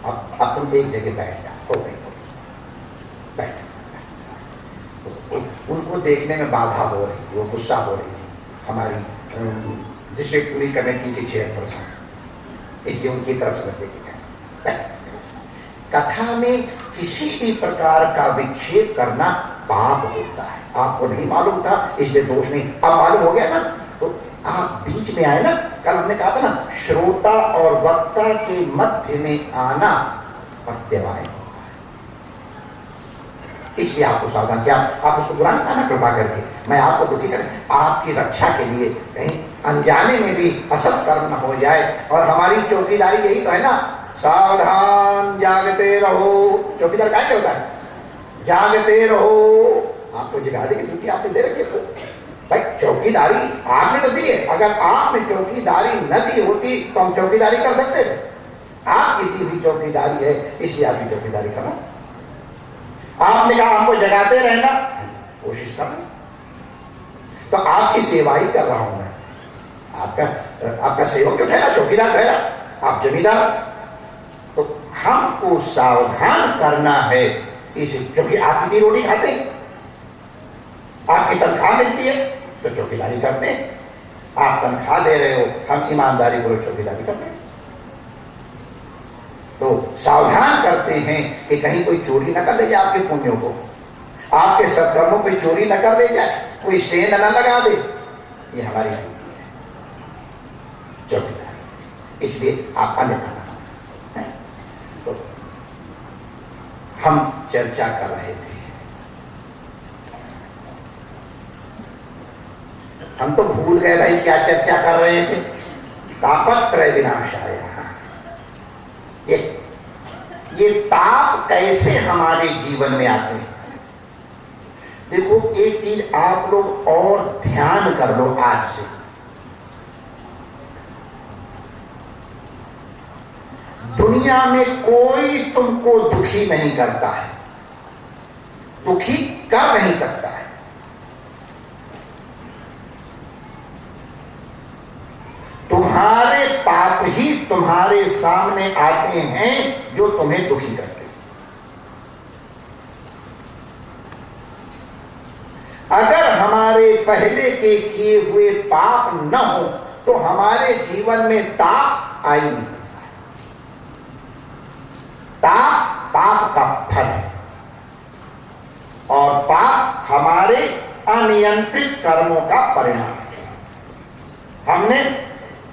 अब तुम एक जगह बैठ जाओ, हो गई, बैठ। उनको देखने में बाधा हो रही थी, वो गुस्सा हो रही थी हमारी डिस्ट्रिक्ट पूरी कमेटी की चेयरपर्सन, इसलिए उनकी तरफ से देखे गए। कथा में किसी भी प्रकार का विक्षेप करना पाप होता है। आपको नहीं मालूम था इसलिए दोष नहीं, अब मालूम हो गया ना, तो आप बीच में आए ना। कल हमने कहा था ना, श्रोता और वक्ता के मध्य में आना प्रत्यवाय होता है, इसलिए आपको सावधान किया। आप उसको बुरा नहीं माना, कृपा करके मैं आपको दुखी करें, आपकी रक्षा के लिए कहीं अनजाने में भी असत कर्म न हो जाए। और हमारी चौकीदारी यही तो है ना, सावधान जागते रहो। चौकीदार क्या होता है? जागते रहो। आपको जगाने की ड्यूटी आपने दे रखी है भाई, चौकीदारी आपने तो दी है। अगर आपने चौकीदारी न दी होती तो हम चौकीदारी कर सकते थे। आपकी दी हुई चौकीदारी है, इसलिए आपकी चौकीदारी करो। आपने कहा हमको जगाते रहना, कोशिश करना, तो आपकी सेवा ही कर रहा हूं मैं। आपका सेवक क्यों ठहरा? चौकीदार ठहरा, आप जमींदार। तो हमको सावधान करना है, इसे, क्योंकि आपकी दी रोटी खाते हैं, आपकी तनख्वाह मिलती है तो चौकीदारी करते हैं। आप तनख्वाह दे रहे हो, हम ईमानदारी पूर्वक चौकीदारी करते हैं। तो सावधान करते हैं कि कहीं कोई चोरी न कर ले जाए आपके पुण्यों को, आपके सत्कर्मों कोई चोरी न कर ले जाए, कोई सेंध न लगा दे। ये हमारी चौकीदारी, इसलिए आप अन्यथा न समझें। तो हम चर्चा कर रहे थे, हम तो भूल गए भाई क्या चर्चा कर रहे थे। तापत्रय विनाशाय। ये ताप कैसे हमारे जीवन में आते हैं? देखो, एक चीज आप लोग और ध्यान कर लो आज से। दुनिया में कोई तुमको दुखी नहीं करता है, दुखी कर नहीं सकता है। तुम्हारे पाप ही तुम्हारे सामने आते हैं जो तुम्हें दुखी करते हैं। अगर हमारे पहले के किए हुए पाप न हो तो हमारे जीवन में ताप आ ही नहीं सकता है। ताप पाप का फल है, और पाप हमारे अनियंत्रित कर्मों का परिणाम है। हमने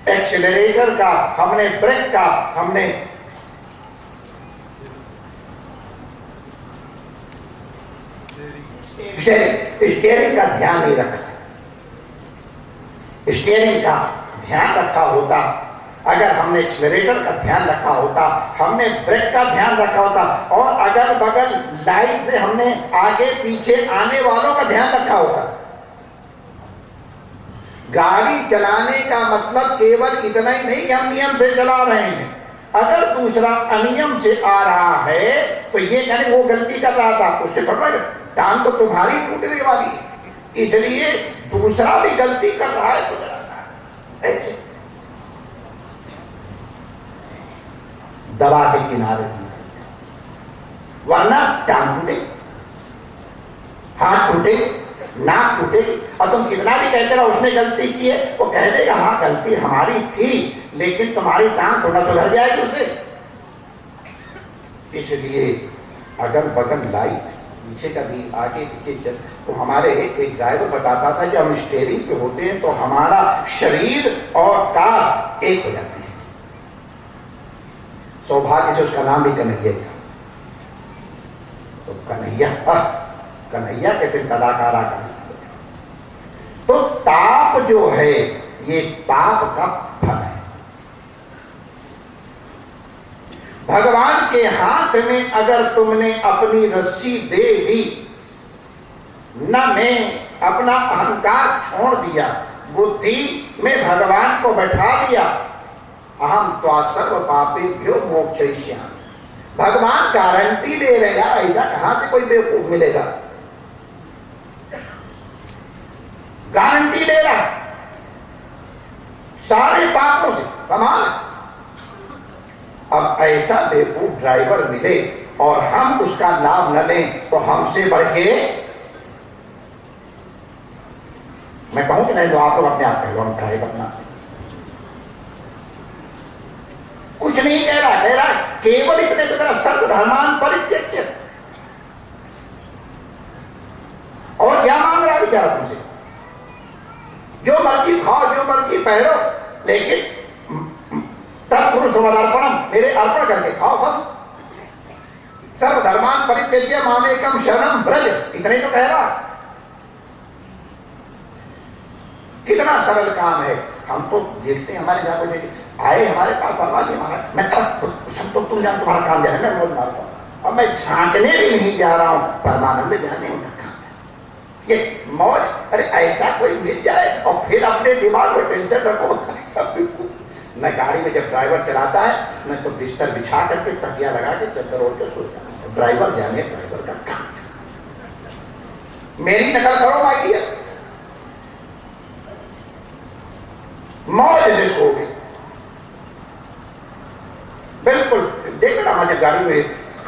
एक्सेलरेटर का, हमने ब्रेक का, हमने स्टीयरिंग का ध्यान नहीं रखा। स्टीयरिंग का ध्यान रखा होता, अगर हमने एक्सेलरेटर का ध्यान रखा होता, हमने ब्रेक का ध्यान रखा होता, और अगल बगल लाइट से हमने आगे पीछे आने वालों का ध्यान रखा होता। गाड़ी चलाने का मतलब केवल इतना ही नहीं कि हम नियम से चला रहे हैं। अगर दूसरा अनियम से आ रहा है तो ये कहने वो गलती कर रहा था, उससे पड़ रहा है, टांग तो तुम्हारी टूटने वाली है, इसलिए दूसरा भी गलती कर रहा है तो ऐसे दबा के किनारे से, वरना टांग टूटे, हाथ टूटे, नाक टूटेगी। और तुम कितना भी कहते रहो उसने गलती की है, वो कह देगा हाँ गलती हमारी थी, लेकिन तुम्हारी टांग थोड़ा सुधर जाएगी उससे। इसलिए अगर बगल लाइट पीछे का भी आगे पीछे चल, तो हमारे एक ड्राइवर बताता था कि हम स्टीयरिंग पे होते हैं तो हमारा शरीर और कार एक हो जाते हैं। सौभाग्य से उसका नाम भी कन्हैया था। तो कन्हैया कैसे कलाकारा का। तो ताप जो है ये पाप का फल है। भगवान के हाथ में अगर तुमने अपनी रस्सी दे दी, न में अपना अहंकार छोड़ दिया, बुद्धि में भगवान को बैठा दिया, अहम त्वा सर्व पापेभ्यो मोक्षयिष्यामि। भगवान गारंटी ले रहे यार, ऐसा कहां से कोई बेवकूफ मिलेगा, गारंटी ले रहा है सारे पापों से, कमाल। अब ऐसे ऐसा बेवकूफ ड्राइवर मिले और हम उसका लाभ न लें तो हमसे बढ़ के, मैं कहूं कि नहीं तो आप लोग अपने आप कह लो, हम कहेगा अपना कुछ नहीं कह रहा केवल इतने तो करा सर्वधर्मान परित्यज्य। और क्या मांग रहा है बेचारा तुमसे? जो मर्जी खाओ, जो मर्जी पहनो, लेकिन तत्पुरुष अर्पणम, मेरे अर्पण करके खाओ बस। सर्वधर्मान परित्यज्य मामेकम शरणम व्रज, इतने तो कह रहा। कितना सरल काम है। हम तो देखते हैं हमारे घर को आए हमारे पास परवाह नहीं हमारा, मैं सब तो तुम जान तुम्हारा काम जाए, मैं रोज मारता हूँ। अब मैं छांटने भी नहीं जा रहा हूँ, परमानंद जाने उनका काम है ये मौज। अरे ऐसा कोई मिल जाए और फिर अपने दिमाग में टेंशन रखो। मैं गाड़ी में जब ड्राइवर चलाता है मैं तो बिस्तर बिछा करके तकिया लगा के चद्दर ओढ़ के सो जाता हूँ। ड्राइवर जाने ड्राइवर का काम, मेरी नकल करो माय डियर, मौज से सोगे बिल्कुल। देखो ना मैंने गाड़ी में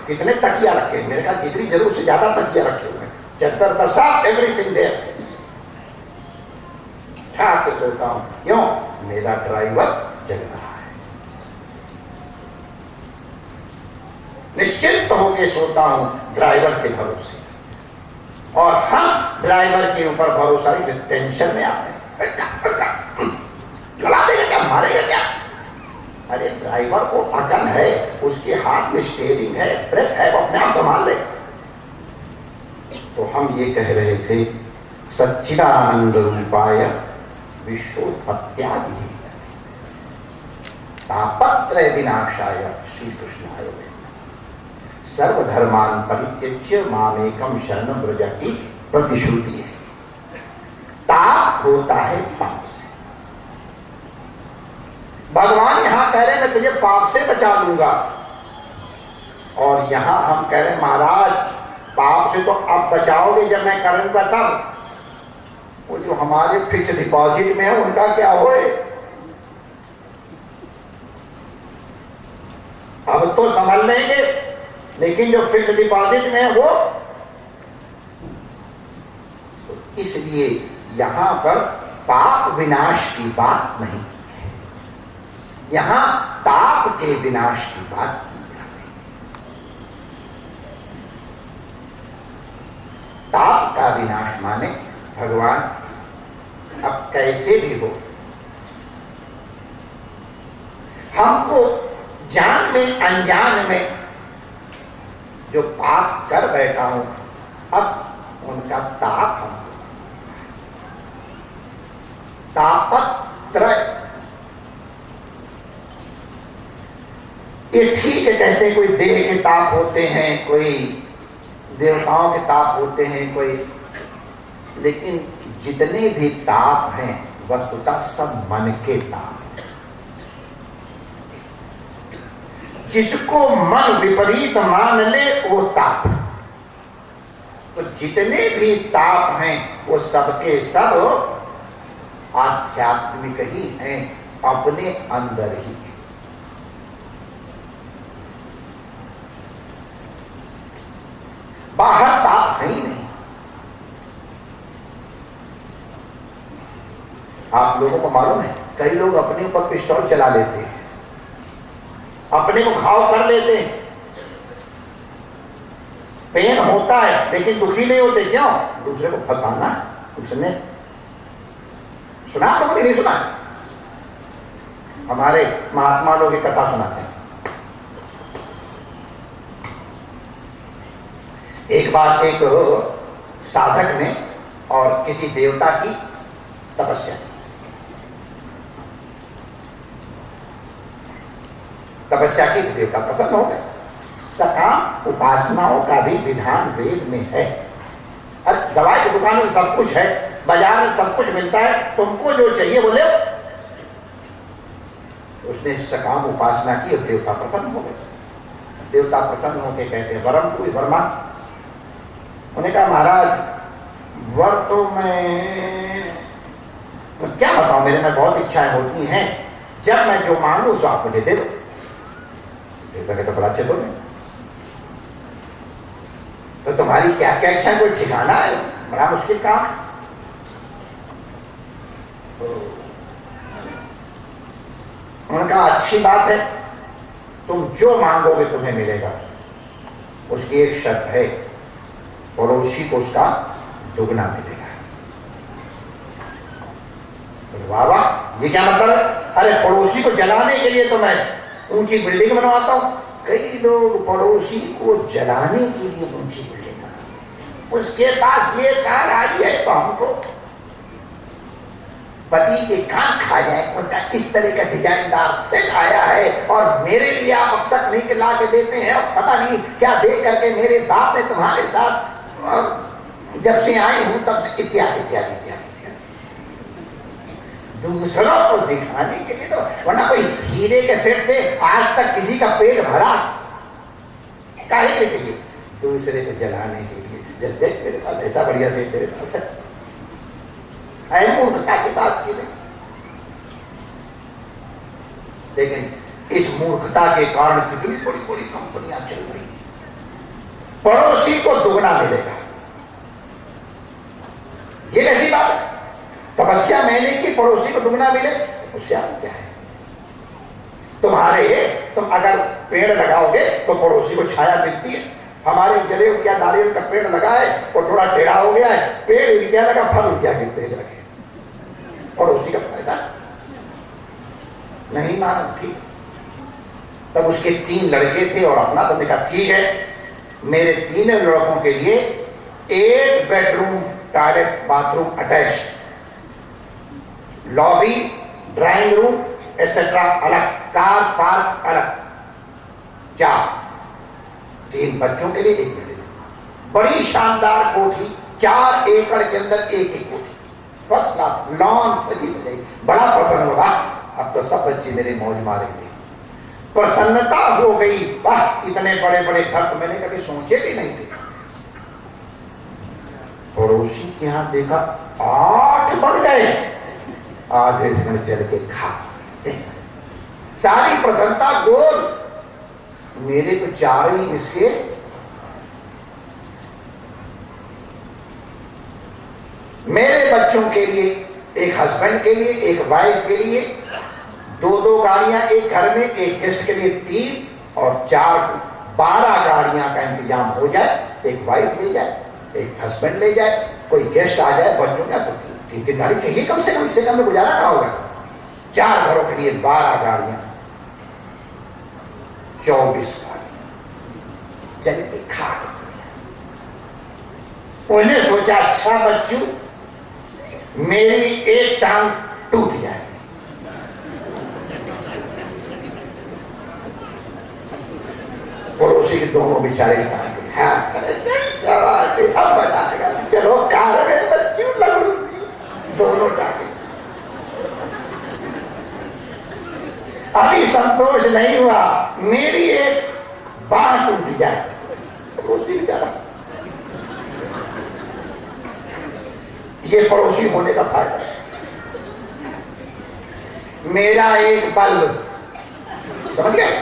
कितने तकिया रखे, मेरे ख्याल जितनी जरूरत से ज्यादा तकिया रखे हुए हैं, चद्दर पर सब एवरीथिंग देयर। ठाक से सोता हूं, क्यों? मेरा ड्राइवर जग रहा है। निश्चिंत होके सोता हूं ड्राइवर के भरोसे, और हम ड्राइवर के ऊपर भरोसा नहीं, टेंशन में आते हैं। लड़ा देगा क्या, मारेगा क्या? अरे ड्राइवर को अकल है, उसके हाथ में स्टीयरिंग है, ब्रेक है, वो अपने आप संभाल ले। तो हम ये कह रहे थे सच्चिदानंद रूपाय विश्वोत्पत्त्यादि तापत्रय विनाशाय श्री कृष्णाय सर्वधर्मान परित्यज्य मामेकम शरणं व्रज की प्रतिश्रुति है। ताप होता है पाप से। भगवान यहां कह रहे हैं मैं तुझे पाप से बचा लूंगा, और यहां हम कह रहे हैं महाराज पाप से तो अब बचाओगे जब मैं करूंगा तब। वो जो हमारे फिक्स डिपॉजिट में है उनका क्या होए? अब तो समझ लेंगे, लेकिन जो फिक्स डिपॉजिट में है वो, तो इसलिए यहां पर पाप विनाश की बात नहीं की है, यहां ताप के विनाश की बात की जा रही है। ताप का विनाश माने भगवान अब कैसे भी हो हमको जान में अनजान में जो पाप कर बैठा हूं, अब उनका ताप हमको, तापत्रय, ये ठीक है कहते हैं कोई देह के ताप होते हैं, कोई देवताओं के ताप होते हैं, कोई, लेकिन जितने भी ताप हैं वस्तुतः सब मन के ताप। जिसको मन विपरीत मान ले वो ताप। तो जितने भी ताप हैं वो सबके सब आध्यात्मिक ही हैं, अपने अंदर ही। बाहर ताप है ही नहीं। आप लोगों को मालूम है कई लोग अपने ऊपर पिस्टल चला लेते हैं, अपने को घाव कर लेते हैं, पेन होता है लेकिन दुखी नहीं होते। क्यों? दूसरे को फंसाना है। उसने सुना, आप लोगों ने नहीं सुना? हमारे महात्मा लोग एक कथा सुनाते हैं। एक बार एक साधक ने और किसी देवता की तपस्या की। तपस्या की देवता प्रसन्न हो गए। सकाम उपासनाओं का भी विधान वेद में है। अरे दवाई की दुकान में सब कुछ है, बाजार में सब कुछ मिलता है, तुमको जो चाहिए वो ले। उसने सकाम उपासना की और देवता प्रसन्न हो गए। देवता प्रसन्न होकर कहते हैं वरम कोई वर्मा। उन्होंने कहा महाराज वर तो मैं क्या बताऊं, मेरे में बहुत इच्छाएं होती हैं, जब मैं जो मांगू उसको आप मुझे दे दो। देवता कहता बड़ा अच्छे बोले, तो तुम्हारी क्या क्या इच्छा कोई ठिकाना है? बड़ा मुश्किल काम है। उन्होंने कहा अच्छी बात है, तुम जो मांगोगे तुम्हें मिलेगा। उसकी एक शर्त है, पड़ोसी को उसका दुगना मिलेगा। तो बाबा ये क्या मतलब है? अरे पड़ोसी को जलाने के लिए तो मैं ऊंची बिल्डिंग बनवाता हूं। कई लोग पड़ोसी को जलाने के लिए ऊंची बिल्डिंग बनाते, उसके पास ये कार आई है तो हमको पति के कान खा जाए, उसका इस तरह का डिजाइनदार सेट आया है और मेरे लिए आप अब तक नहीं ला के देते हैं, और पता नहीं क्या दे करके मेरे बाप ने तुम्हारे साथ जब से आई हूं तब इत्यादि इत्यादि इत्यादि। दूसरों को दिखाने के लिए तो, वरना कोई हीरे के सेट से आज तक किसी का पेट भरा काहे के लिए? दूसरे को जलाने के लिए। जब देख मेरे पास ऐसा बढ़िया सेट तेरे पास है, मूर्खता की बात की नहीं। लेकिन इस मूर्खता के कारण कितनी बड़ी बड़ी कंपनियां चल रही। पड़ोसी को दुगना मिलेगा, ये कैसी बात है? तपस्या मैंने की, पड़ोसी को दुगना मिले, तपस्या क्या है? तुम अगर पेड़ लगाओगे तो पड़ोसी को छाया मिलती है। हमारे जरेब क्या नारियल का पेड़ लगा है और थोड़ा टेढ़ा हो गया है, पेड़ उड़ गया, लगा फल उड़ गया, गिरते जाके पड़ोसी का फायदा नहीं माना। ठीक, तब उसके 3 लड़के थे और अपना तो देखा ठीक है, मेरे 3 लड़कों के लिए 1 bedroom toilet bathroom attached, lobby drawing room etcetera अलग, कार पार्क अलग, 3 बच्चों के लिए 1 मेरे लिए। बड़ी शानदार कोठी, 4 एकड़ के अंदर एक कोठी, फर्स्ट क्लास लॉन सजी सजाई। बड़ा प्रसन्न होगा, अब तो सब बच्चे मेरे मौज मारेंगे। प्रसन्नता हो गई, वाह इतने बड़े बड़े घर तो मैंने कभी सोचे भी नहीं थे। पड़ोसी के यहां देखा 8 बन गए, आधे जन चल के खा, सारी प्रसन्नता गोल। मेरे तो 4 ही इसके, मेरे बच्चों के लिए, एक हस्बैंड के लिए, एक वाइफ के लिए 2-2 गाड़ियां एक घर में, एक गेस्ट के लिए 3 और 4 12 गाड़ियां का इंतजाम हो जाए। एक वाइफ ले जाए, एक हस्बैंड ले जाए, कोई गेस्ट आ जाए बच्चों का, तो 3 गाड़ी चाहिए कम से कम, इससे कम में गुजारा कहाँ होगा? 4 घरों के लिए 12 गाड़ियां, 24 गाड़ी चल के खा। उन्हें सोचा अच्छा बच्चों मेरी एक टांग टूट जाए, पड़ोसी के दोनों बेचारे की टांग टूट, अब बताएगा चलो कार में बच्चों लगू दोनों टांगे। अभी संतोष नहीं हुआ, मेरी एक बांह टूट जाए, पड़ोसी बेचारा। ये पड़ोसी होने का फायदा है। मेरा एक बल्ब, समझ गए,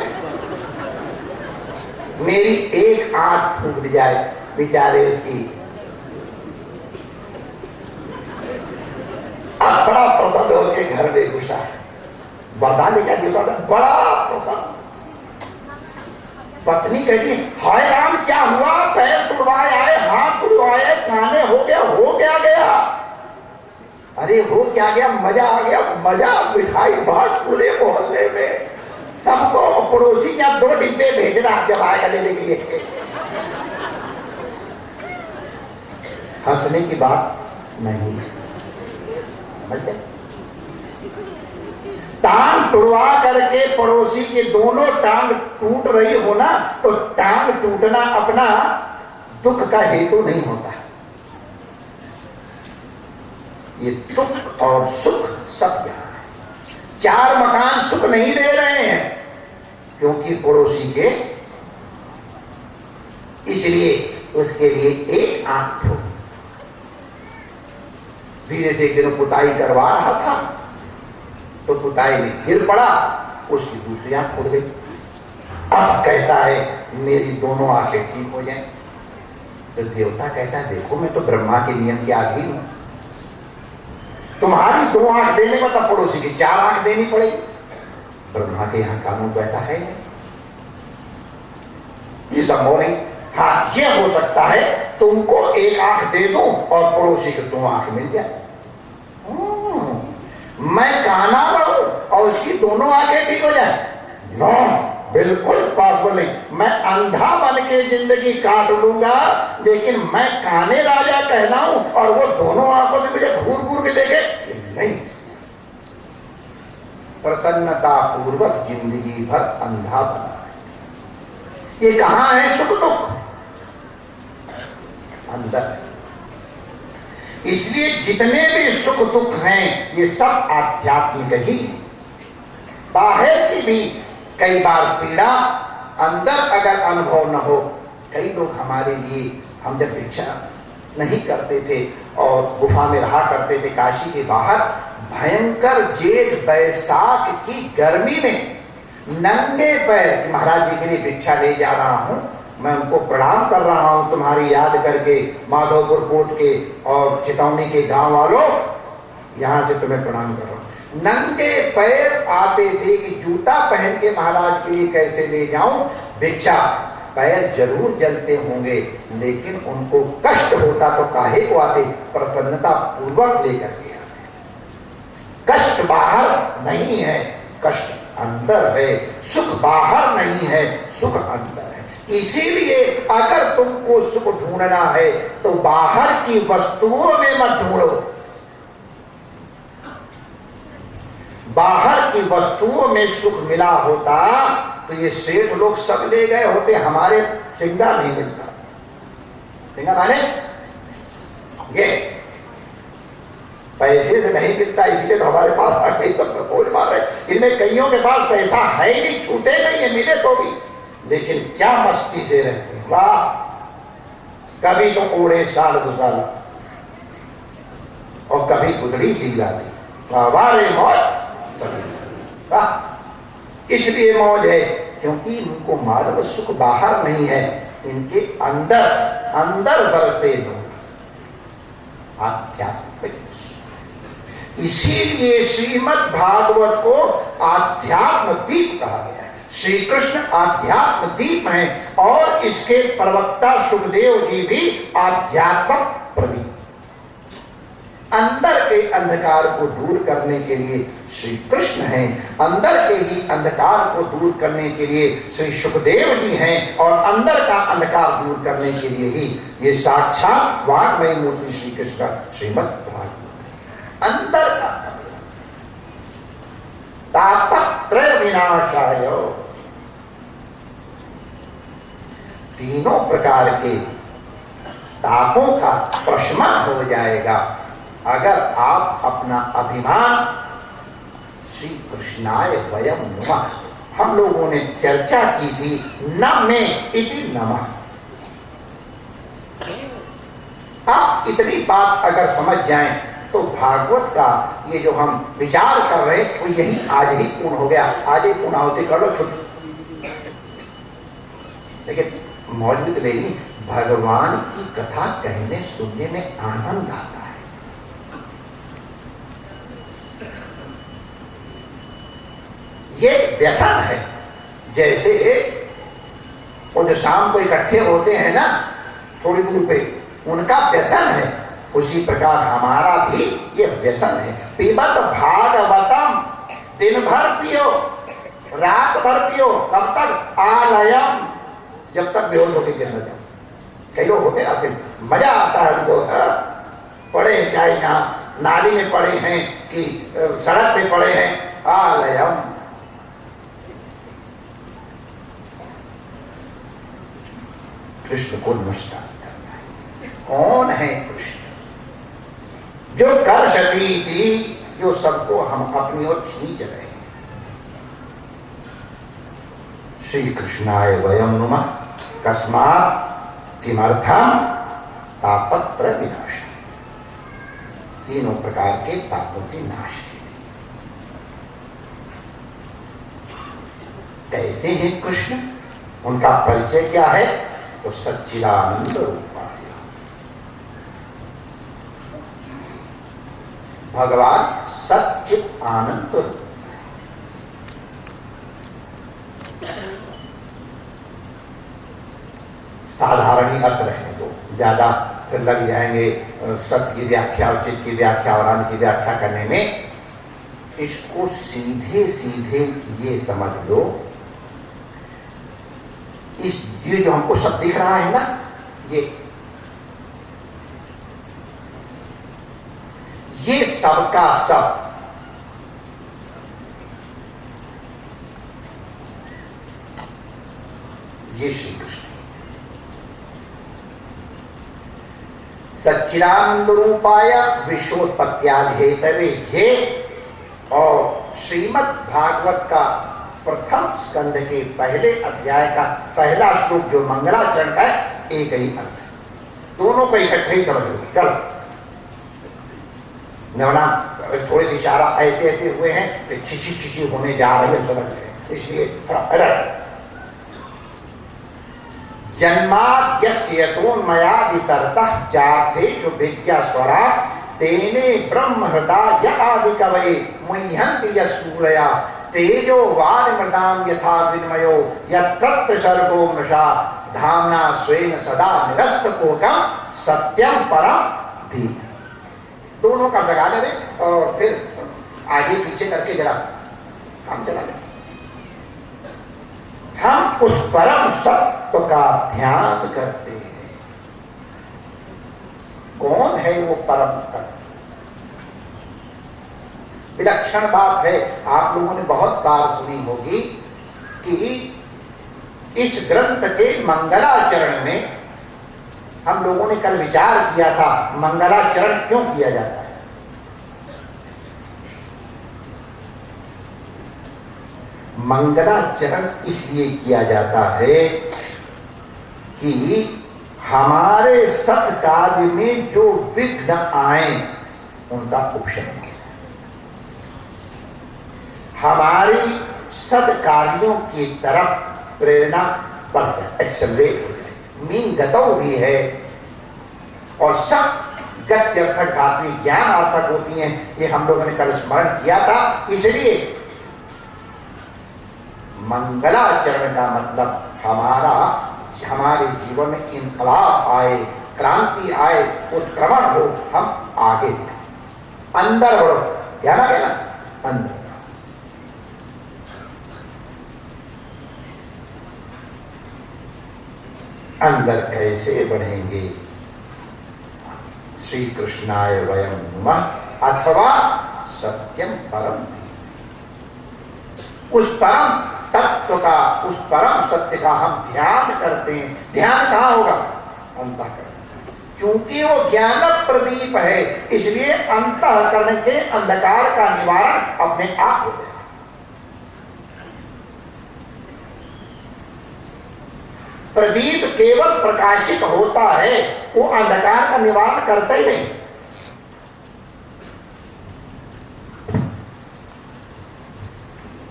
मेरी एक आंख फूट जाए, बेचारे इसकी। अब बड़ा प्रसन्न होकर घर में घुसा, बरदाने का जीवा था, बड़ा प्रसन्न। पत्नी कहती हाय राम क्या हुआ? पैर तुड़वाए आए, हाथ तुड़वाए, काने हो क्या गया? अरे हो क्या गया? मजा आ गया, मजा। मिठाई बांट पूरे मोहल्ले में सबको, पड़ोसी क्या 2 डिब्बे भेज रहा जब आएगा लेने के लिए। हंसने की बात नहीं, समझते? टांग तुड़वा करके पड़ोसी के दोनों टांग टूट रही हो ना, तो टांग टूटना अपना दुख का हेतु नहीं होता। ये दुख और सुख सब यहां है। 4 मकान सुख नहीं दे रहे हैं क्योंकि पड़ोसी के, इसलिए उसके लिए एक आंख ठोक। धीरे से एक दिन पुताई करवा रहा था तो पुताई में गिर पड़ा, उसकी दूसरी आंख फूट गई। अब कहता है मेरी दोनों आंखें ठीक हो जाएं। तो देवता कहता है देखो मैं तो ब्रह्मा के नियम के अधीन हूं, तुम्हारी 2 आंख देने को तब पड़ोसी की 4 आंख देनी पड़ेगी। ब्रह्मा के यहां कानून तो ऐसा है नहीं, ये संभव नहीं। हाँ ये हो सकता है तुमको 1 आंख दे दूं और पड़ोसी को 2 आंख मिल जाए। मैं काना रहूं और उसकी दोनों आंखें ठीक हो जाए? नो, बिल्कुल पॉसिबल नहीं। मैं अंधा बन के जिंदगी काट लूंगा, लेकिन मैं काने राजा कहलाऊं और वो दोनों आंखों से मुझे घूर घूर के देखे, नहीं। प्रसन्नता पूर्वक जिंदगी भर अंधा बना। ये कहां है सुख दुख? अंदर। इसलिए जितने भी सुख दुख हैं ये सब आध्यात्मिक ही। बाहर की भी कई बार पीड़ा, अंदर अगर अनुभव न हो। कई लोग हमारे लिए, हम जब भिक्षा नहीं करते थे और गुफा में रहा करते थे काशी के बाहर, भयंकर जेठ बैसाख की गर्मी में नंगे पैर महाराज जी के लिए भिक्षा ले जा रहा हूं, मैं उनको प्रणाम कर रहा हूं तुम्हारी याद करके, माधोपुर कोट के और चितौनी के गांव वालों, यहां से तुम्हें प्रणाम कर रहा हूं। नंगे पैर आते थे कि जूता पहन के महाराज के लिए कैसे ले जाऊं भिक्षा। पैर जरूर जलते होंगे, लेकिन उनको कष्ट होता तो काहे को आते? प्रसन्नता पूर्वक लेकर के आते। कष्ट बाहर नहीं है, कष्ट अंदर है। सुख बाहर नहीं है, सुख अंदर है। इसीलिए अगर तुमको सुख ढूंढना है तो बाहर की वस्तुओं में मत ढूंढो। बाहर की वस्तुओं में सुख मिला होता तो ये सेठ लोग सब ले गए होते, हमारे सिंगा नहीं मिलता। सिंगा माने ये पैसे से नहीं मिलता, इसलिए तो हमारे पास आके सब बोझ मार रहे। इनमें कईयों के पास पैसा है ही नहीं, छूटे नहीं है, मिले तो भी, लेकिन क्या मस्ती से रहते हैं। वाह, कभी तो ओढ़े साल गुजारा और कभी गुदड़ी लीला दी, हमारे मौज। इसलिए मौज है क्योंकि इनको मालूम सुख बाहर नहीं है, इनके अंदर अंदर बरसे लोग आध्यात्मिक। इसीलिए श्रीमद् भागवत को आध्यात्म दीप कहा गया है। श्री कृष्ण आध्यात्म दीप है और इसके प्रवक्ता सुखदेव जी भी आध्यात्म प्रदीप। अंदर के अंधकार को दूर करने के लिए श्री कृष्ण हैं, अंदर के ही अंधकार को दूर करने के लिए श्री सुखदेव जी हैं, और अंदर का अंधकार दूर करने के लिए ही ये साक्षात वाग्मय मूर्ति श्री कृष्ण श्रीमद् भागवत। अंदर का तापत्रय विनाशाय, तीनों प्रकार के तापों का प्रशमन हो जाएगा अगर आप अपना अभिमान श्री कृष्णाय वयम नमः। हम लोगों ने चर्चा की थी न में इति नमः। आप इतनी बात अगर समझ जाएं तो भागवत का ये जो हम विचार कर रहे हैं वो यही आज ही पूर्ण हो गया। आज ही पूर्ण होती कर लो छुट्टी। लेकिन मौजूद लेनी भगवान की कथा कहने सुनने में आनंद आता है। ये व्यसन है। जैसे वो जो शाम को इकट्ठे होते हैं ना थोड़ी दूर पे, उनका व्यसन है, उसी प्रकार हमारा भी ये व्यसन है। पीबत भागवतम, दिन भर पियो, रात भर पियो, कब तक? आलयम, जब तक बेहोश होकर गिर न जाओ। कई लोग होते ना, फिर मजा आता है उनको, पड़े चाहे यहाँ नाली में पड़े हैं कि सड़क पे पड़े हैं। आलयम, कृष्ण को नमस्कार करना है। कौन है कृष्ण? जो कर सकी थी, जो सबको हम अपनी ओर खींच रहे हैं। श्री कृष्णाय वयम नमः। कस्मात् किमर्थम? तापत्र विनाश, तीनों प्रकार के तापों के नाश के लिए। कैसे हैं कृष्ण? उनका परिचय क्या है? तो सच्चिदानंद रूपाय, भगवान सच्चित आनंद रूप। साधारण ही अर्थ रहने दो, ज्यादा फिर लग जाएंगे सत्य की व्याख्या और चित्त की व्याख्या और आनंद की व्याख्या करने में। इसको सीधे सीधे ये समझ लो, ये जो हमको सब दिख रहा है ना, ये सबका सब ये श्री कृष्ण सच्चिदानंद रूपाय विश्वोत्पत्त्यादि हे। और श्रीमद् भागवत का प्रथम स्कंध के पहले अध्याय का पहला श्लोक जो मंगलाचरण का है, एक ही अर्थ है। दोनों को इकट्ठे ही समझ लो। चलो नवना थोड़े से इशारा ऐसे ऐसे हुए हैं कि छिची छिची होने जा रहे हैं, समझ रहे हैं, इसलिए थोड़ा अलग। जन्माद्यस्यतोन्मयादितरतः चार्थेषु विज्ञास्वरा तेने ब्रह्म हृदय आदि कवये मुह्यन्ति यस्सूरया तेजो वारिमृदां यथा विनिमयो यत्र सर्गो मृषा धाम्ना स्वेन सदा निरस्तकोकं सत्यम परम धीमहि। दोनों का लगा ले और फिर आगे पीछे करके जरा काम चला ले। हम उस परम सत्य का ध्यान करते हैं। कौन है वो परम तत्व? विलक्षण बात है, आप लोगों ने बहुत बार सुनी होगी कि इस ग्रंथ के मंगलाचरण में हम लोगों ने कल विचार किया था, मंगलाचरण क्यों किया जाता है। मंगलाचरण इसलिए किया जाता है कि हमारे सत्कार्य में जो विघ्न आए उनका उपशमन हो, हमारी सत्कार्यों की तरफ प्रेरणा बढ़ जाए, एक्सेलरेट हो जाए। मीन गतौ भी है और सब गत्य अर्थक धात्वी ज्ञान अर्थक होती हैं, ये हम लोगों ने कल स्मरण किया था। इसलिए मंगलाचरण का मतलब हमारे जीवन में इनकलाब आए, क्रांति आए, उत्क्रमण हो, हम आगे बढ़े, अंदर बढ़ो। ध्यान आ गया ना, अंदर अंदर कैसे बढ़ेंगे? श्री कृष्णाय वयं नमः अथवा सत्यम परम, उस परम तत्व का, उस परम सत्य का हम ध्यान करते हैं। ध्यान कहाँ होगा? अंतःकरण। चूंकि वो ज्ञान प्रदीप है, इसलिए अंतःकरण के अंधकार का निवारण अपने आप हो जाए। प्रदीप केवल प्रकाशित होता है, वो अंधकार का निवारण करता ही नहीं।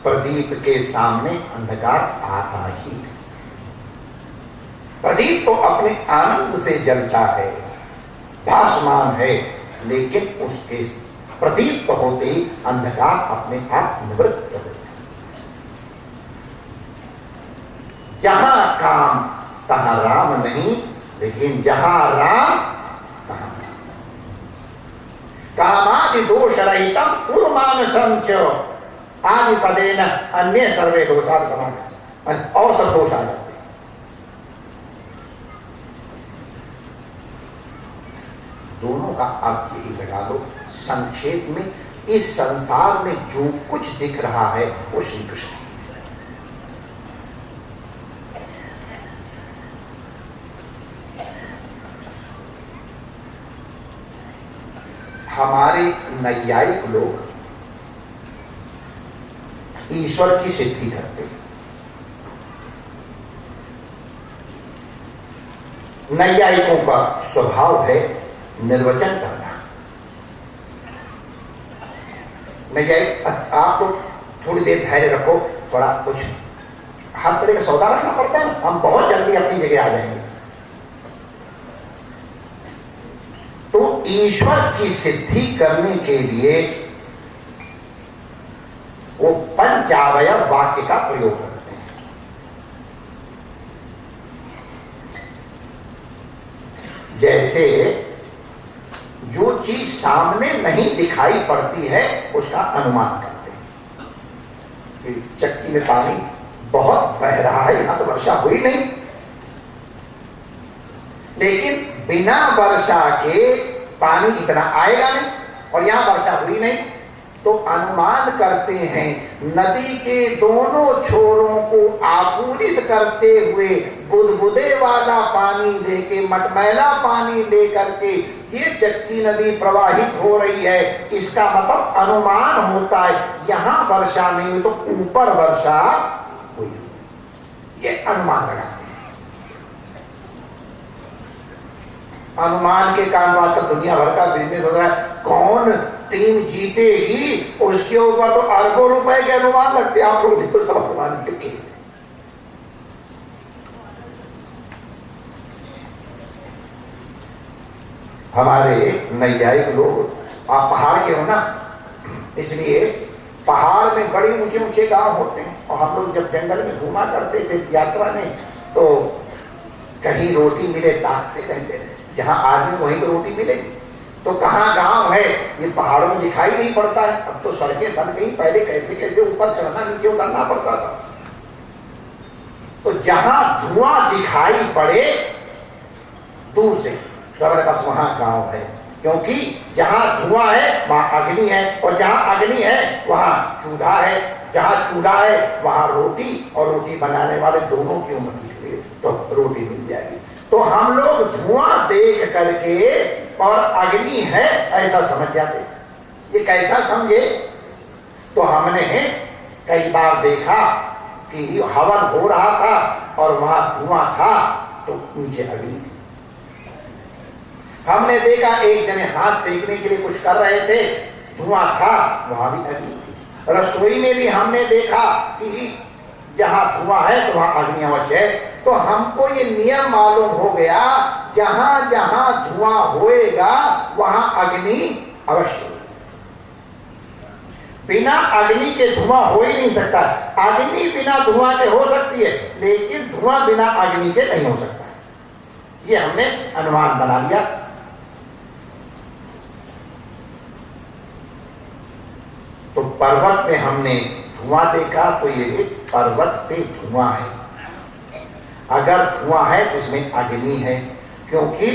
प्रदीप के सामने अंधकार आता ही नहीं। प्रदीप तो अपने आनंद से जलता है, भासमान है, लेकिन उसके प्रदीप होते ही अंधकार अपने आप निवृत्त हो जाए। जहां काम तहां राम नहीं, लेकिन जहां राम तहां कामादि दोष रहितम पूर्वमानसं च आदिपदेन अन्य सर्वे दोषा समागच्छन्ति, और सब दोष आ जाते हैं। दोनों का अर्थ यही लगा लो संक्षेप में, इस संसार में जो कुछ दिख रहा है वो श्री कृष्ण है। हमारे नैयायिक लोग ईश्वर की सिद्धि करते हैं। नैयायिकों का स्वभाव है निर्वचन करना। नैयायिक, आप लोग थोड़ी देर धैर्य रखो, थोड़ा कुछ हर तरह का सौदा रखना पड़ता है ना, हम बहुत जल्दी अपनी जगह आ जाएंगे। तो ईश्वर की सिद्धि करने के लिए वो पंचावयव वाक्य का प्रयोग करते हैं। जैसे जो चीज सामने नहीं दिखाई पड़ती है उसका अनुमान करते हैं। चक्की में पानी बहुत बह रहा है, यहां तो वर्षा हुई नहीं, लेकिन बिना वर्षा के पानी इतना आएगा नहीं, और यहां वर्षा हुई नहीं, तो अनुमान करते हैं नदी के दोनों छोरों को आपूरित करते हुए बुदबुदे वाला पानी लेके, मटमैला पानी लेकर के ये चक्की नदी प्रवाहित हो रही है, इसका मतलब अनुमान होता है यहां वर्षा नहीं हुई तो ऊपर वर्षा हुई। ये अनुमान लगाते हैं। अनुमान के कारण तो दुनिया भर का बिजनेस हो रहा है। कौन टीम जीतेगी उसके ऊपर तो अरबों रुपए के अनुमान लगते हैं। आप लोग देखो सब अनुमान के। हमारे नैयायिक लोग, आप पहाड़ के हो ना, इसलिए पहाड़ में बड़े ऊंचे ऊंचे गांव होते हैं, और हम लोग जब जंगल में घूमा करते थे यात्रा में, तो कहीं रोटी मिले ताकते रहते थे, जहां आदमी वहीं तो रोटी मिलेगी। तो कहाँ गांव है ये पहाड़ों में दिखाई नहीं पड़ता है। अब तो सड़कें बन गई, पहले कैसे कैसे ऊपर चढ़ना नीचे उतरना पड़ता था। तो जहां धुआं दिखाई पड़े दूर से, तो हमारे पास वहां गांव है, क्योंकि जहां धुआं है वहां अग्नि है, और जहां अग्नि है वहां चूल्हा है, जहां चूल्हा है वहां रोटी, और रोटी बनाने वाले दोनों की उम्र निकली तो रोटी मिल जाएगी। तो हम लोग धुआं देख करके और अग्नि है ऐसा समझ जाते। ये कैसा समझे? तो हमने कई बार देखा कि हवन हो रहा था और वहां धुआं था तो नीचे अग्नि थी। हमने देखा एक जने हाथ सेकने के लिए कुछ कर रहे थे, धुआं था, वहां भी अग्नि थी। रसोई में भी हमने देखा कि जहां धुआं है तो वहां अग्नि अवश्य है। तो हमको ये नियम मालूम हो गया, जहां जहां धुआं होएगा वहां अग्नि अवश्य होगी। बिना अग्नि के धुआं हो ही नहीं सकता। अग्नि बिना धुआं के हो सकती है, लेकिन धुआं बिना अग्नि के नहीं हो सकता। ये हमने अनुमान बना लिया। तो पर्वत में हमने धुआं देखा, तो ये पर्वत पे धुआं है। अगर धुआं है तो इसमें अग्नि है, क्योंकि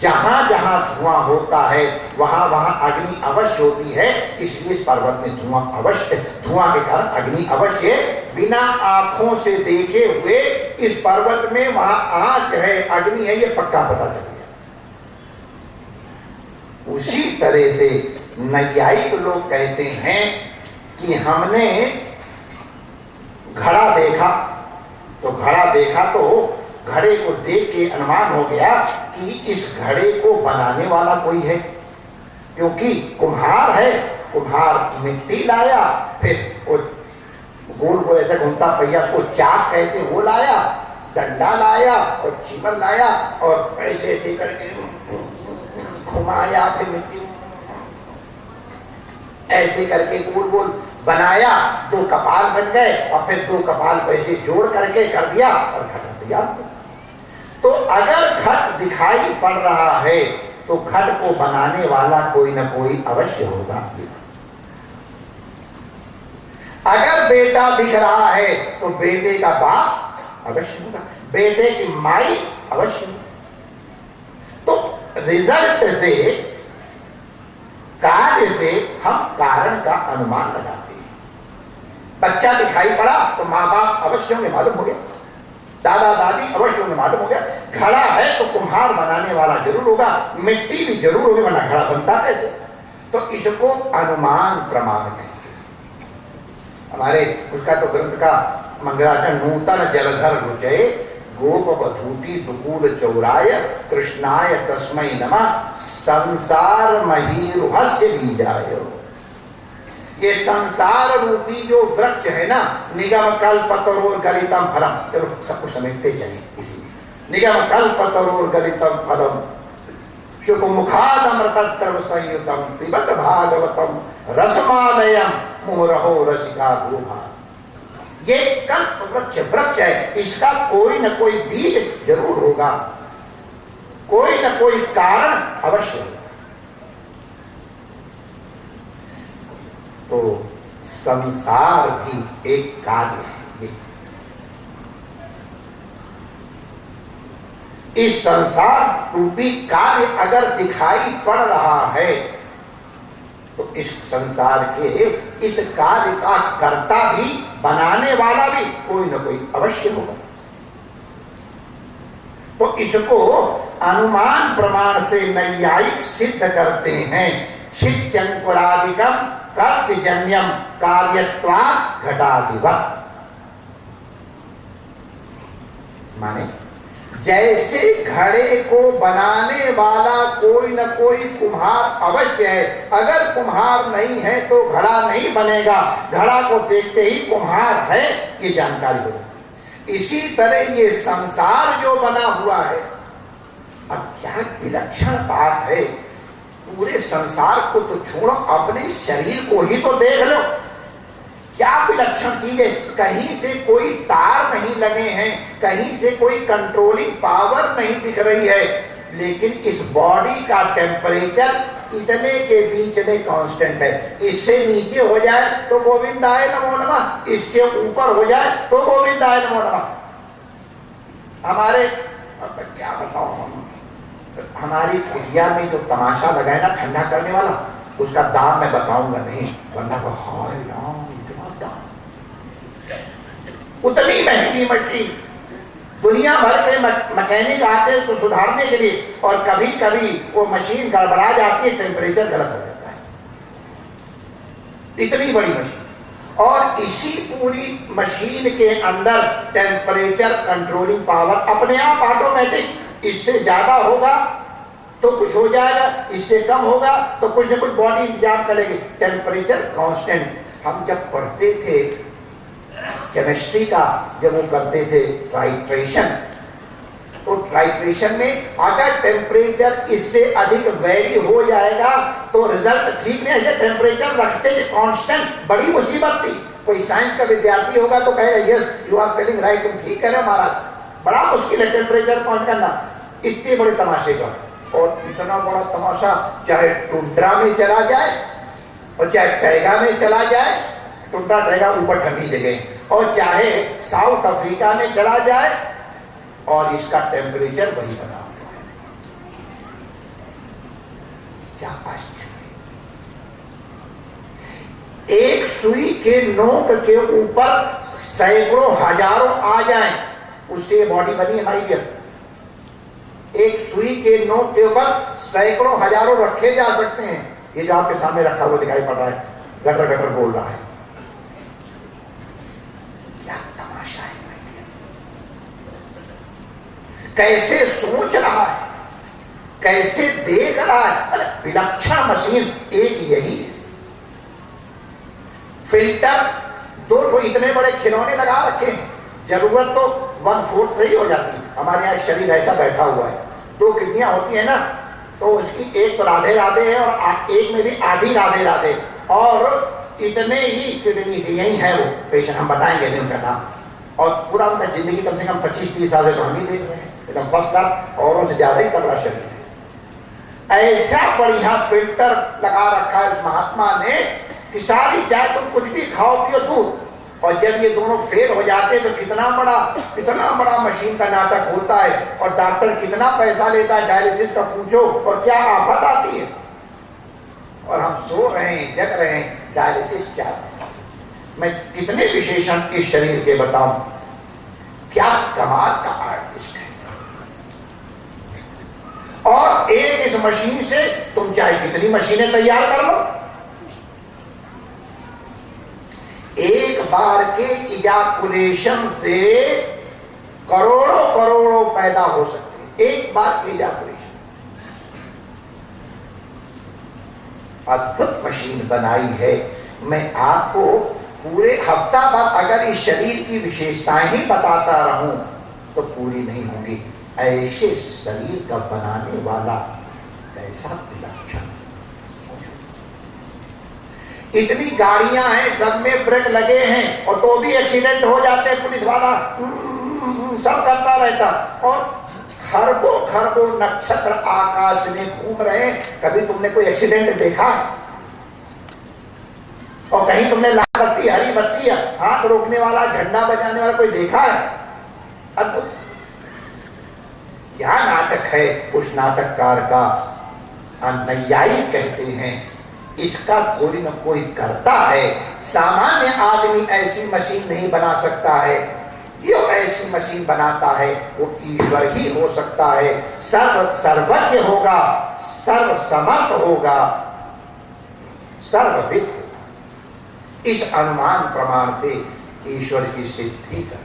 जहां जहां धुआं होता है वहां वहां अग्नि अवश्य होती है। इसलिए इस पर्वत में धुआं अवश्य, धुआं के कारण अग्नि अवश्य। बिना आंखों से देखे हुए इस पर्वत में वहां आंच है, अग्नि है, ये पक्का पता चल गया। उसी तरह से नैयायिक लोग कहते हैं कि हमने घड़ा देखा, तो घड़ा देखा तो घड़े को देख के अनुमान हो गया कि इस घड़े को बनाने वाला कोई है, क्योंकि कुम्हार है। कुम्हार मिट्टी लाया, फिर वो गोल गोल ऐसा घूमता पहिया को चाक कहते वो लाया, डंडा लाया और चीमर लाया, और ऐसे ऐसे करके घुमाया, फिर मिट्टी ऐसे करके गोल गोल बनाया, दो कपाल बन गए, और फिर दो कपाल को ऐसे जोड़ करके कर दिया और घट तैयार। तो अगर घट दिखाई पड़ रहा है तो घट को बनाने वाला कोई ना कोई अवश्य होगा। अगर बेटा दिख रहा है तो बेटे का बाप अवश्य होगा, बेटे की माई अवश्य होगी। तो रिजल्ट से, कार्य से हम कारण का अनुमान लगाते हैं। बच्चा दिखाई पड़ा तो माँ बाप अवश्य होंगे, मालूम हो गया। दादा दादी अवश्य होंगे, मालूम हो गया। घड़ा है तो कुम्हार बनाने वाला जरूर होगा, मिट्टी भी जरूर होगी, वरना घड़ा बनता कैसे? तो इसको अनुमान प्रमाण कहेंगे। हमारे उसका तो ग्रंथ का मंगलाचरण, नूतन जलधर रुचये गोप बधूटी दुकूल चौराय कृष्णाय तस्मै नमः संसार महीरुहस्य लीजाय। ये संसार रूपी जो वृक्ष है ना, निगम कल्प तरोर गलितम फलम, चलो सब कुछ समेटते चले इसीलिए, निगम कल्प तरोर गलितम फलम शुक मुखाद अमृतद्रव संयुतम पिबत भागवतम रसमालयम मुहुरहो रसिका भूभा। ये कल्प वृक्ष है, इसका कोई न कोई बीज जरूर होगा, कोई न कोई कारण अवश्य होगा। तो संसार भी एक कार्य है। इस संसार रूपी कार्य अगर दिखाई पड़ रहा है तो इस संसार के इस कार्य का कर्ता भी, बनाने वाला भी कोई न कोई अवश्य होगा। तो इसको अनुमान प्रमाण से नैयायिक सिद्ध करते हैं। छित्यंकुरादिकम कर्तजन्यम कार्यत्वात् घटादिवत्। माने जैसे घड़े को बनाने वाला कोई न कोई कुम्हार अवश्य है, अगर कुम्हार नहीं है तो घड़ा नहीं बनेगा, घड़ा को देखते ही कुम्हार है ये जानकारी हो जाती। इसी तरह ये संसार जो बना हुआ है, अब क्या विलक्षण बात है, पूरे संसार को तो छोड़ो, अपने शरीर को ही तो देख लो, क्या विलक्षण चीज है। कहीं से कोई तार नहीं लगे हैं, कहीं से कोई कंट्रोलिंग पावर नहीं दिख रही है, लेकिन इस बॉडी का टेम्परेचर इतने के बीच में कांस्टेंट है। इससे नीचे हो जाए तो गोविंदाय नमो नमः, इससे ऊपर हो जाए तो गोविंदाय नमो नमः। हमारे क्या बताऊं, हमारी कुटिया में जो तमाशा लगा है ना ठंडा करने वाला, उसका दाम मैं बताऊंगा नहीं, वरना को हाय राम इतना दाम, उतनी महंगी मशीन। दुनिया भर के मैकेनिक आते हैं तो सुधारने के लिए, और कभी कभी वो मशीन गड़बड़ा जाती है, टेम्परेचर गलत हो जाता है, इतनी बड़ी मशीन। और इसी पूरी मशीन के अंदर टेम्परेचर कंट्रोलिंग पावर अपने आप ऑटोमेटिक, इससे ज्यादा होगा तो कुछ हो जाएगा, इससे कम होगा तो कुछ न कुछ बॉडी इंतजाम करेगी। Temperature constant. हम जब पढ़ते थे केमिस्ट्री का, जब वो करते थे टाइट्रेशन, तो टाइट्रेशन में अगर टेम्परेचर इससे अधिक वेरी हो जाएगा तो रिजल्ट ठीक नहीं। ऐसे टेम्परेचर रखते थे कांस्टेंट, बड़ी मुसीबत थी। कोई साइंस का विद्यार्थी होगा तो कहेगा yes you are telling right, तुम ठीक कह रहे हो महाराज, बड़ा मुश्किल है टेम्परेचर काउंट करना, इतने बड़े तमाशे का। और इतना बड़ा तमाशा चाहे टुंड्रा में चला जाए और चाहे टैगा में चला जाए, टुंड्रा टैगा ऊपर ठंडी जगह, और चाहे साउथ अफ्रीका में चला जाए, और इसका टेम्परेचर वही बना हुआ है। क्या आश्चर्य। एक सुई के नोक के ऊपर सैकड़ों हजारों आ जाएं, उससे बॉडी बनी है माय डियर। एक सुई के नोक के ऊपर सैकड़ों हजारों रखे जा सकते हैं। ये जो आपके सामने रखा हुआ दिखाई पड़ रहा है, गटर गटर बोल रहा है, क्या तमाशा है माय डियर। कैसे सोच रहा है, कैसे देख रहा है। अरे विलक्षण मशीन एक यही है। फिल्टर दो तो इतने बड़े खिलौने लगा रखे हैं, जरूरत तो 1/4 से ही हो जाती है। हमारे यहाँ एक शरीर ऐसा बैठा हुआ है, 2 किडनियां होती है ना, तो उसकी एक तो राधे राधे है और एक में भी आधी राधे राधे, और इतने ही किडनी से यही है वो पेशेंट, हम बताएंगे नहीं उनका नाम। और पूरा उनका जिंदगी कम से कम 25-30 साल से तो हम ही देख रहे हैं, एकदम फर्स्ट क्लास, और उनसे ज्यादा ही तगड़ा शरीर है। ऐसा बढ़िया फिल्टर लगा रखा है इस महात्मा ने कि सारी चाहे तुम कुछ भी खाओ पियो दूध, और जब ये दोनों फेल हो जाते तो कितना बड़ा मशीन का नाटक होता है, और डॉक्टर कितना पैसा लेता है डायलिसिस का पूछो, और क्या आफत आती है। और हम सो रहे हैं, जग रहे हैं, डायलिसिस चल रहा है। मैं कितने विशेषण इस शरीर के बताऊं, क्या कमाल का आर्टिस्ट है। और एक इस मशीन से तुम चाहे कितनी मशीनें तैयार कर लो, एक बार के इजाकुलेशन से करोड़ों पैदा हो सकते हैं। एक बार के इजाकुलेशन, अद्भुत मशीन बनाई है। मैं आपको पूरे हफ्ता भर अगर इस शरीर की विशेषताएं ही बताता रहूं तो पूरी नहीं होंगी। ऐसे शरीर का बनाने वाला कैसा विलक्षण। इतनी गाड़ियां हैं, सब में ब्रेक लगे हैं और तो भी एक्सीडेंट हो जाते हैं, पुलिस वाला सब करता रहता, और खरबों खरबों नक्षत्र आकाश में घूम रहे हैं। कभी तुमने कोई एक्सीडेंट देखा? और कहीं तुमने लाल बत्ती, हरी बत्ती, हाथ रोकने वाला, झंडा बजाने वाला कोई देखा है? अद्भुत। क्या नाटक है उस नाटककार का। नैयायिक कहते हैं इसका कोई न कोई करता है। सामान्य आदमी ऐसी मशीन नहीं बना सकता है, जो ऐसी मशीन बनाता है वो ईश्वर ही हो सकता है। सर्वज्ञ होगा, सर्वसमर्थ होगा, सर्वविद होगा। इस अनुमान प्रमाण से ईश्वर की सिद्धि कर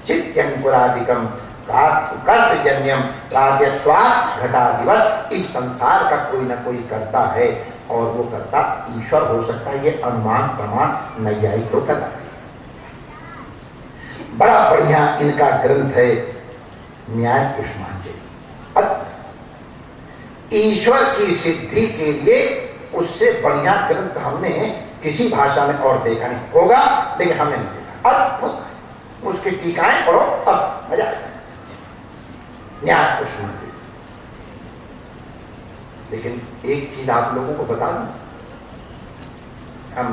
चित्यंकुरादिकम कर्तजन्यम प्राग्यत्वात् घटाधिवत्। इस संसार का कोई न कोई करता है और वो करता ईश्वर हो सकता है। ये अनुमान प्रमाण नैयायिक लोग लगाते हैं। बड़ा बढ़िया इनका ग्रंथ है न्याय पुष्पांजलि। ईश्वर की सिद्धि के लिए उससे बढ़िया ग्रंथ हमने किसी भाषा में और देखा नहीं होगा, लेकिन हमने नहीं देखा। अद्भुत। उसकी टीकाएं पढ़ो, अब मजा आएगा। न्याय पुष्पांजलि। लेकिन एक चीज आप लोगों को बता दूं, हम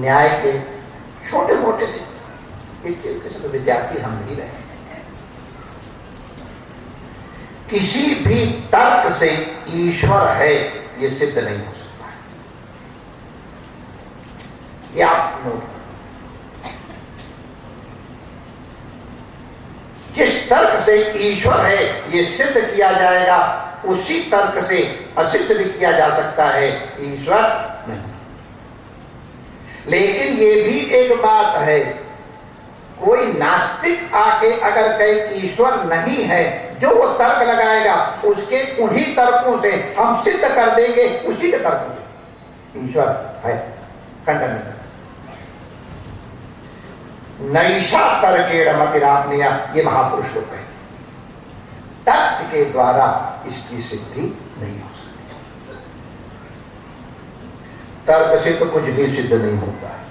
न्याय के छोटे मोटे से तो विद्यार्थी हम नहीं रहे। किसी भी तर्क से ईश्वर है ये सिद्ध नहीं हो सकता है। ये आप नोट, जिस तर्क से ईश्वर है ये सिद्ध किया जाएगा, उसी तर्क से असिद्ध भी किया जा सकता है, ईश्वर नहीं। लेकिन ये भी एक बात है, कोई नास्तिक आके अगर कहे ईश्वर नहीं है, जो वो तर्क लगाएगा उसके उन्हीं तर्कों से हम सिद्ध कर देंगे, उसी के तर्कों से ईश्वर है, खंडन नहीं। नैषा तर्केण मतिरापनीया, ये महापुरुष लोग कहते हैं। तर्क के द्वारा इसकी सिद्धि नहीं हो सकती। तर्क से तो कुछ भी सिद्ध नहीं होता है।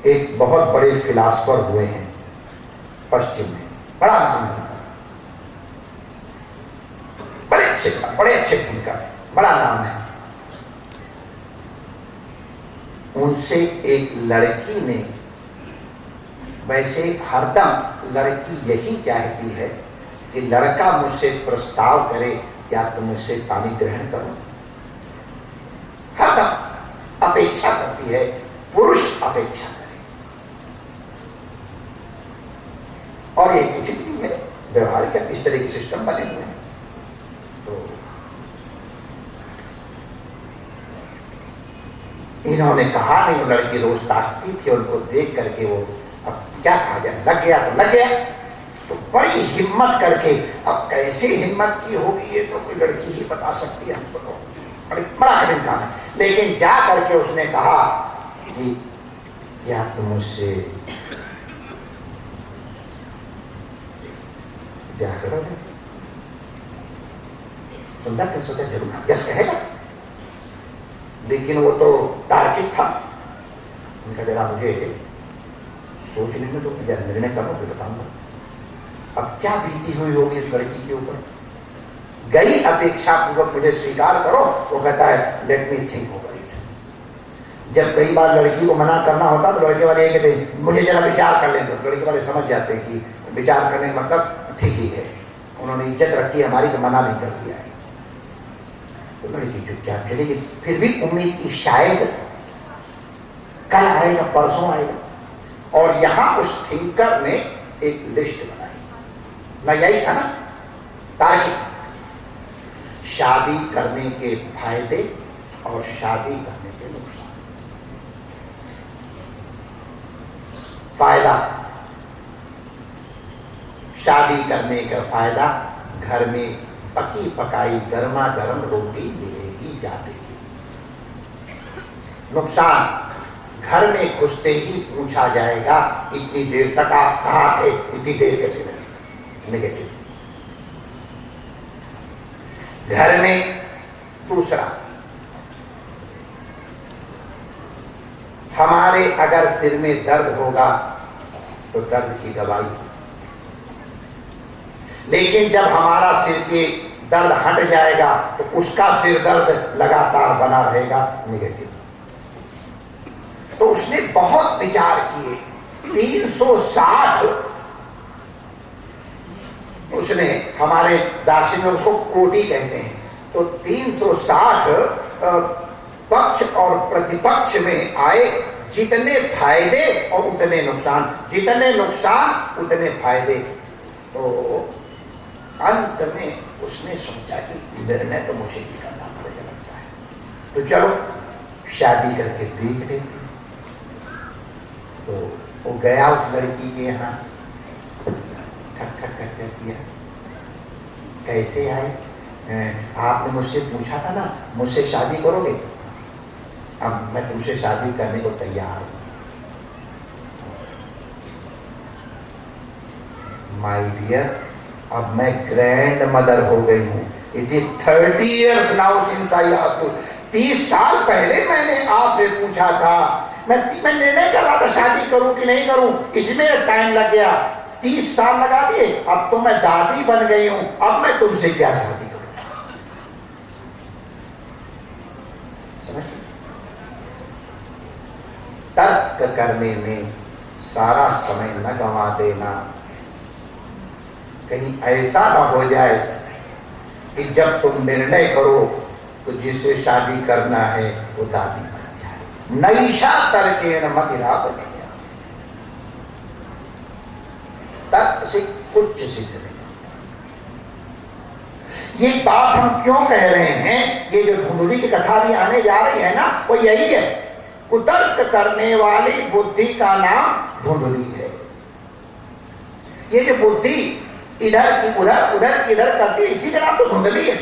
एक बहुत बड़े फिलासफर हुए हैं पश्चिम में, बड़ा नाम है उनका, बड़े अच्छे थिंकर, बड़ा नाम है। उनसे एक लड़की ने, वैसे हरदम लड़की यही चाहती है कि लड़का मुझसे प्रस्ताव करे, क्या तुम मुझसे पानी ग्रहण करो। हरदम अपेक्षा करती है, पुरुष अपेक्षा करे। और ये उचित भी है, व्यवहारिक इस तरह के सिस्टम बने हुए हैं। तो इन्होंने कहा नहीं, वो लड़की रोज ताकती थी, उनको देख करके वो अब क्या कहा जाए, लग गया तो लग गया। तो बड़ी हिम्मत करके, अब कैसे हिम्मत की होगी ये तो कोई लड़की ही बता सकती है हमको, तो बड़ा कठिन काम है। लेकिन जा करके उसने कहा कि क्या तुम मुझसे ब्याह करोगे? सुंदर ने सोचा जरूर यस कहेगा, लेकिन वो तो तार्किक था। उनका जरा मुझे सोचने में तो निर्णय करो फिर बताऊंगा। अब क्या बीती हुई होगी इस लड़की के ऊपर। गई अपेक्षा पूर्वक मुझे स्वीकार करो, वो कहता है let me think over it. जब कई बार लड़की को मना करना होता तो लड़के वाले ये कहते हैं मुझे जरा विचार कर लें, तो लड़के वाले समझ जाते हैं कि विचार करने का मतलब ठीक ही है, उन्होंने इज्जत रखी है हमारी, तो मना नहीं कर दिया है। तो लड़की चुपचाप चलेगी। फिर भी उम्मीद की शायद कल आएगा, परसों आएगा। और यहां उस थिंकर ने एक लिस्ट बनाई। मैं यही था ना, तार्किक, शादी करने के फायदे और शादी करने के नुकसान। फायदा, शादी करने का फायदा, घर में पकी पकाई गर्मा गर्म रोटी मिलेगी जाती है। नुकसान घर में घुसते ही पूछा जाएगा इतनी देर तक आप कहां थे, इतनी देर कैसे लगी, नेगेटिव। घर में दूसरा, हमारे अगर सिर में दर्द होगा तो दर्द की दवाई, लेकिन जब हमारा सिर के दर्द हट जाएगा तो उसका सिर दर्द लगातार बना रहेगा, नेगेटिव। तो उसने बहुत विचार किए, 360 उसने, हमारे दार्शनिक उसको कोटि कहते हैं, तो 360 पक्ष और प्रतिपक्ष में आए, जितने फायदे और उतने नुकसान, जितने नुकसान उतने फायदे। तो अंत में उसने सोचा कि निर्णय तो मुझे ही करना पड़ेगा लगता है, तो चलो शादी करके देख लेते हैं। तो वो गया उस लड़की के यहाँ, ठक ठक ठक किया, कैसे आए, आपने मुझसे पूछा था ना मुझसे शादी करोगे, अब मैं तुमसे शादी करने को तैयार हूं। माय डियर, अब मैं ग्रैंड मदर हो गई हूं। It is 30 years now since I asked you. 30 साल पहले मैंने आपसे पूछा था, मैं निर्णय कर रहा था शादी करूं कि नहीं करूं, इसमें टाइम लग गया, 30 साल लगा दिए, अब तो मैं दादी बन गई हूं, अब मैं तुमसे क्या शादी करूं। समझ? तर्क करने में सारा समय न गंवा देना, कहीं ऐसा ना हो जाए कि जब तुम निर्णय करो तो जिससे शादी करना है वो दादी बन जाए। नैषा तर्केण मतिरापनेय, तर्क से कुछ सिद्ध नहीं होता। ये बात हम क्यों कह रहे हैं, ये जो धुंधली की कथा भी आने जा रही है ना, वो यही है, कुतर्क करने वाली बुद्धि का नाम धुंधली है। ये जो बुद्धि इधर की उधर, उधर की इधर करती है, इसी का नाम तो धुंधली है।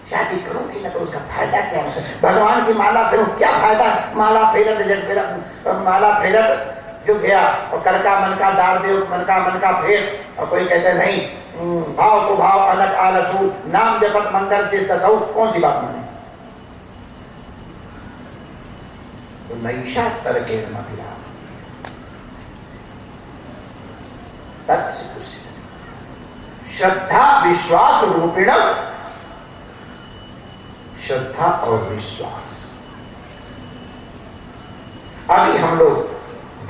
शादी करूं कि ना करूं, उसका फायदा क्या है, भगवान की माला फेरूं क्या फायदा, माला फेरत जग फेरत, माला फेरत जो गया और कर का मन का डाल दे, मन का फेर। और कोई कहते नहीं, भाव को भाव अलग आलसू, नाम जपत मंगल तीस दसऊ, कौन सी बात माने। तो नैषा तर्केण मतिरापनेय, तर्क से कुछ श्रद्धा विश्वास रूपिण, श्रद्धा और विश्वास। अभी हम लोग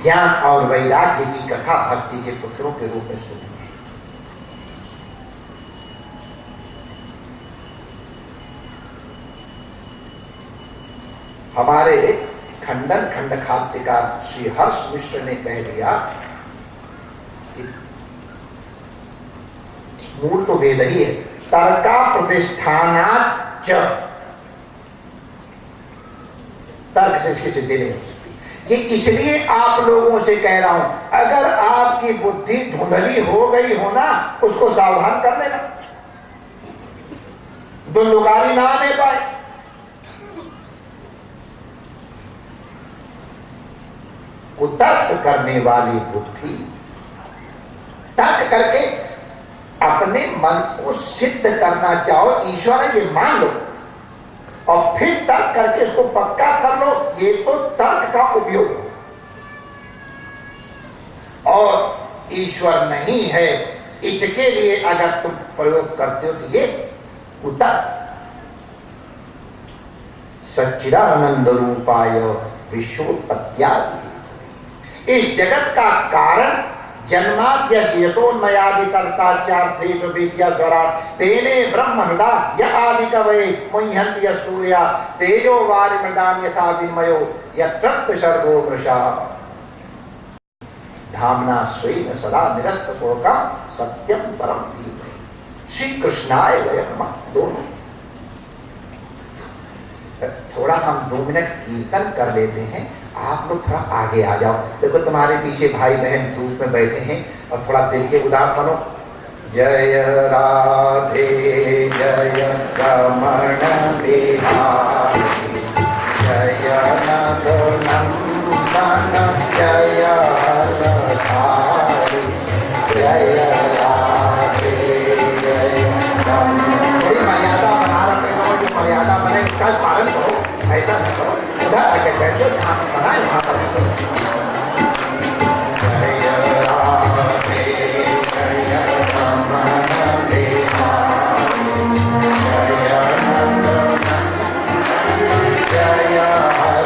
ज्ञान और वैराग्य की कथा भक्ति के पुत्रों के रूप में सुनेंगे। हमारे खंडन खंड खाद्यकार श्री हर्ष मिश्र ने कह दिया कि मूल तो वेद ही है, तर्का प्रतिष्ठानाच्च, तर्क से इसकी सिद्धि नहीं हो सकती। ये इसलिए आप लोगों से कह रहा हूं, अगर आपकी बुद्धि धुंधली हो गई हो ना, उसको सावधान कर लेना, दुल्लुकारी ना आने पाए। कुतर्क करने वाली बुद्धि, तर्क करके अपने मन को सिद्ध करना चाहो, ईश्वर है ये मान लो, और फिर तर्क करके उसको पक्का कर लो, ये तो तर्क का उपयोग। और ईश्वर नहीं है इसके लिए अगर तुम प्रयोग करते हो तो ये कुतर्क। सच्चिदानंद रूपाय विश्वोत्पत्त्यादि, इस जगत का कारण जन्माद्यतोन्मयादितर्ताचार्थेषु विद्यास्वराट् तेने ब्रह्म हृदा आदि कवये मुह्यन्ति सूर्या तेजो वारिमृदां यथा विन्मयो यत्र सर्गो मृषा धाम्ना स्वेन सदा निरस्तकुहकं सत्यं परं धीमहि। श्री कृष्णाय वयं नमः। दोनों थोड़ा हम 2 मिनट कीर्तन कर लेते हैं, आप लोग थोड़ा आगे आ जाओ। देखो तुम्हारे पीछे भाई बहन धूप में बैठे हैं, और थोड़ा दिल के उदार बनो। जय राधे जय रमण बिहारी, जय नंदनंदन जय ललधारी जय राधे जय। थोड़ी मर्यादा बना रखे हो, जो मर्यादा बने उसका पालन करो, ऐसा न करो उधर आके बैठ जाओ, जहाँ पर बना है वहाँ पर बैठो। जय राधे जय रमण बिहारी जय नंदनंदन जय ललधारी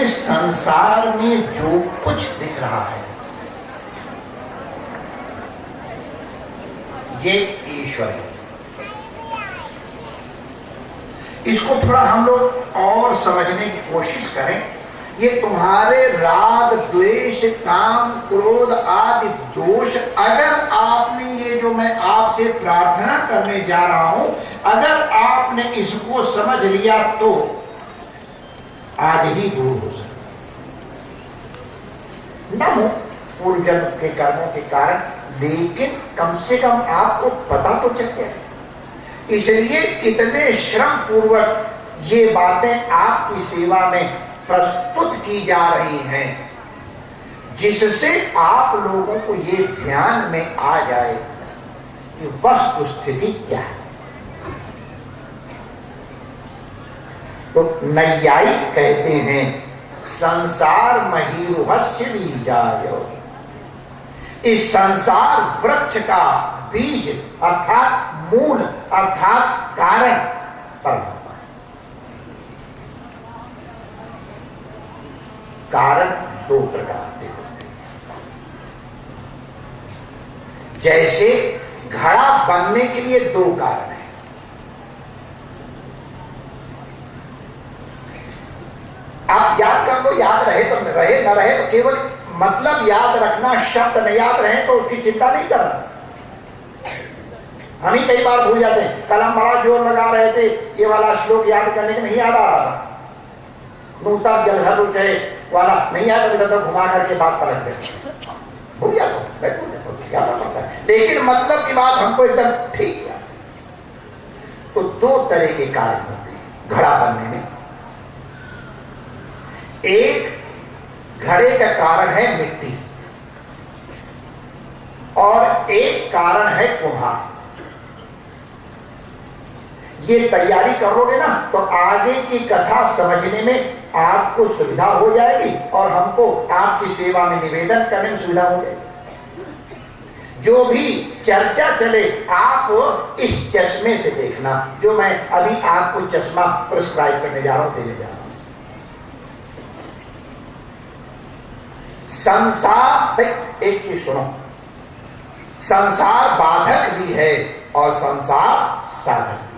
संसार में जो कुछ दिख रहा है ये ईश्वर है। इसको थोड़ा हम लोग और समझने की कोशिश करें। ये तुम्हारे राग द्वेष काम क्रोध आदि दोष, अगर आपने ये जो मैं आपसे प्रार्थना करने जा रहा हूं, अगर आपने इसको समझ लिया तो आज ही दूर हो सकता न हो पूर्व जन्म के कर्मों के कारण, लेकिन कम से कम आपको पता तो चल जाए। इसलिए इतने श्रम पूर्वक ये बातें आपकी सेवा में प्रस्तुत की जा रही हैं, जिससे आप लोगों को ये ध्यान में आ जाए कि वस्तु स्थिति क्या है। तो नैयायिक कहते हैं संसार महीरुहस्य बीजायो, इस संसार वृक्ष का बीज अर्थात मूल अर्थात कारण परमात्मा। कारण दो प्रकार से होते हैं। जैसे घड़ा बनने के लिए दो कारण है। आप याद कर लो, याद रहे तो रहे, न रहे तो केवल मतलब याद रखना, शब्द न याद रहे तो उसकी चिंता नहीं करना। हम ही कई बार भूल जाते हैं। कल हम बड़ा जोर लगा रहे थे ये वाला श्लोक याद करने के, नहीं याद आ रहा था। नूतन जलधर रुचय वाला नहीं याद, अभी तक घुमा करके बात पलट गए, भूल जाता हूं मैं, भूल जाता हूं, याद पड़ता है, लेकिन मतलब की बात हमको एकदम ठीक है। तो दो तरह के कारण होते हैं घड़ा बनने में। एक घड़े का कारण है मिट्टी और एक कारण है कुम्हार। ये तैयारी करोगे ना तो आगे की कथा समझने में आपको सुविधा हो जाएगी और हमको आपकी सेवा में निवेदन करने में सुविधा हो जाएगी। जो भी चर्चा चले आप इस चश्मे से देखना, जो मैं अभी आपको चश्मा प्रिस्क्राइब करने जा रहा हूं, देने जा रहा हूं। संसार, एक चीज सुनो, संसार बाधक भी है और संसार साधक भी।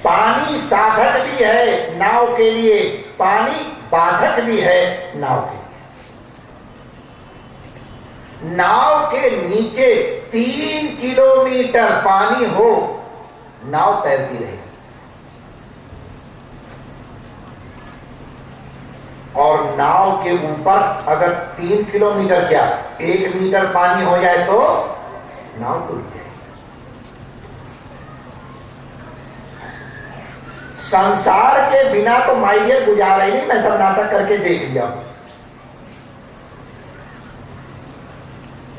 पानी साधक भी है नाव के लिए, पानी बाधक भी है नाव के लिए। नाव के नीचे 3 किलोमीटर पानी हो, नाव तैरती रहेगी। और नाव के ऊपर अगर 3 किलोमीटर क्या 1 मीटर पानी हो जाए तो नाव डूब जाए। संसार के बिना तो माय डियर गुजारा ही नहीं। मैं सब नाटक करके देख लिया।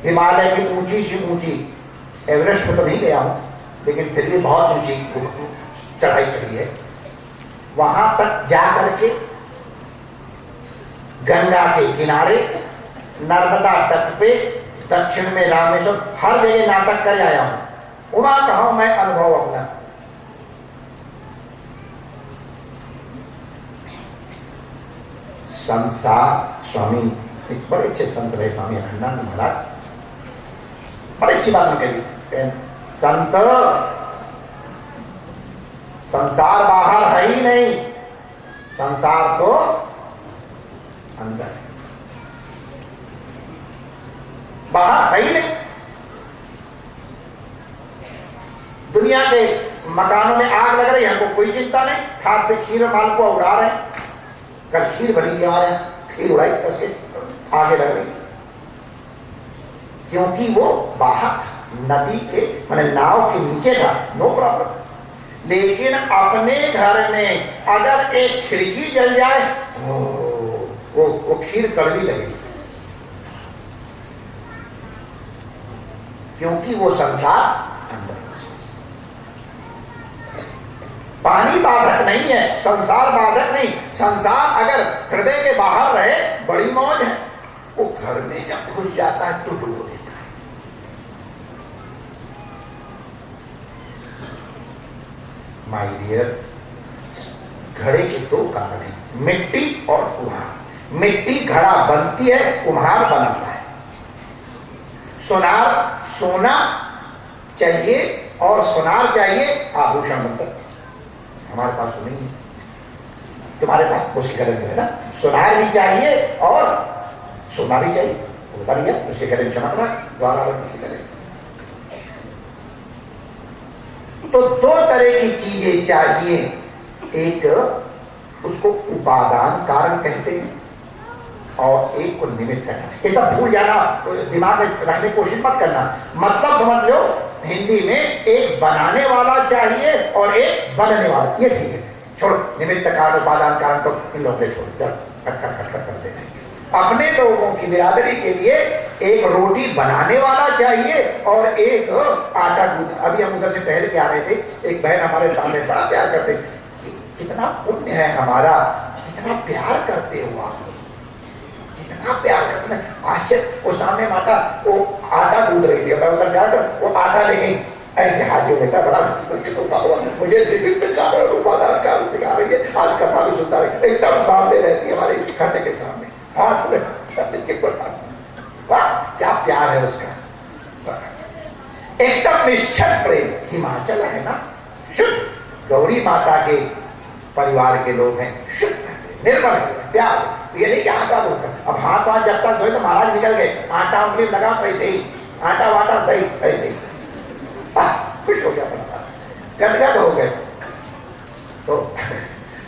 हिमालय की ऊंची से ऊंची, एवरेस्ट में तो नहीं गया हूं, लेकिन फिर भी बहुत ऊंची चढ़ाई चढ़ी है। वहां तक जा करके गंगा के किनारे, नर्मदा तट पे, दक्षिण में रामेश्वर, हर जगह नाटक कर आया हूं। वहां कहा मैं अनुभव अपना। संसार स्वामी एक बड़े अच्छे संत रहे, स्वामी अखंडानंद महाराज, बड़ी अच्छी बात कही। संत संसार बाहर है ही नहीं, संसार तो अंदर, बाहर है ही नहीं। दुनिया के मकानों में आग लग रही है, हमको कोई चिंता नहीं, ठाट से खीर माल को उड़ा रहे हैं। कल खीर बनी थी हमारे यहाँ, खीर उड़ाई, उसके आगे लग रही, क्योंकि वो बाहर नदी के माने नाव के नीचे था, नो प्रॉब्लम। लेकिन अपने घर में अगर एक खिड़की जल जाए, वो खीर कड़वी लगेगी, क्योंकि वो संसार अंदर। पानी बाधक नहीं है, संसार बाधक नहीं। संसार अगर हृदय के बाहर रहे बड़ी मौज है, वो घर में जब घुस जाता है तो डुबो देता है। माय डियर, घड़े के 2 कारण हैं, मिट्टी और कुम्हार। मिट्टी घड़ा बनती है, कुम्हार बनाता है। सोनार सोना चाहिए और सोनार चाहिए आभूषण मतलब। हमारे पास तो नहीं है, तुम्हारे पास उसके गले में है ना, सोनार भी चाहिए और सोना भी चाहिए, बढ़िया उसके गले में चमक रहा द्वारा के गले। तो 2 तरह की चीजें चाहिए, एक उसको उपादान कारण कहते हैं और एक को निमित्त कारण। ये सब भूल जाना, दिमाग में रखने की कोशिश मत करना। मतलब समझ लो, हिंदी में एक बनाने वाला चाहिए और एक बनने वाला, ये ठीक है। छोड़ो निमित्त कारण उपादान कारण तो इन लोगों ने छोड़, चल खट खट खट खट करते हैं। अपने लोगों की बिरादरी के लिए एक रोटी बनाने वाला चाहिए और एक आटा गूंद। अभी हम उधर से टहल के आ रहे थे, एक बहन हमारे सामने बड़ा प्यार करते, कितना पुण्य है हमारा, कितना प्यार करते हो आप, कितना प्यार करते हैं। आश्चर्य, वो सामने माता वो आटा गूंद रही थी, मैं उधर से आया था, वो आटा ले गई, ऐसे हाथ जो लेता बड़ा मुझे निमित्त कारण उपादान कारण सिखा रही है। आज कथा भी सुनता है, एकदम सामने रहती है हमारे खड्डे के सामने, हाथ में वाह क्या प्यार है उसका, एकदम निश्चल प्रेम। हिमाचल है ना शुद्ध, गौरी माता के परिवार के लोग हैं, शुद्ध निर्मल प्यार। ये नहीं कि आटा धोता, अब हाथ वहां जब तक धोए तो महाराज निकल गए, आटा उंगली लगा वैसे ही, आटा वाटा सही ऐसे ही, खुश हो गया बनता, गदगद हो गए। तो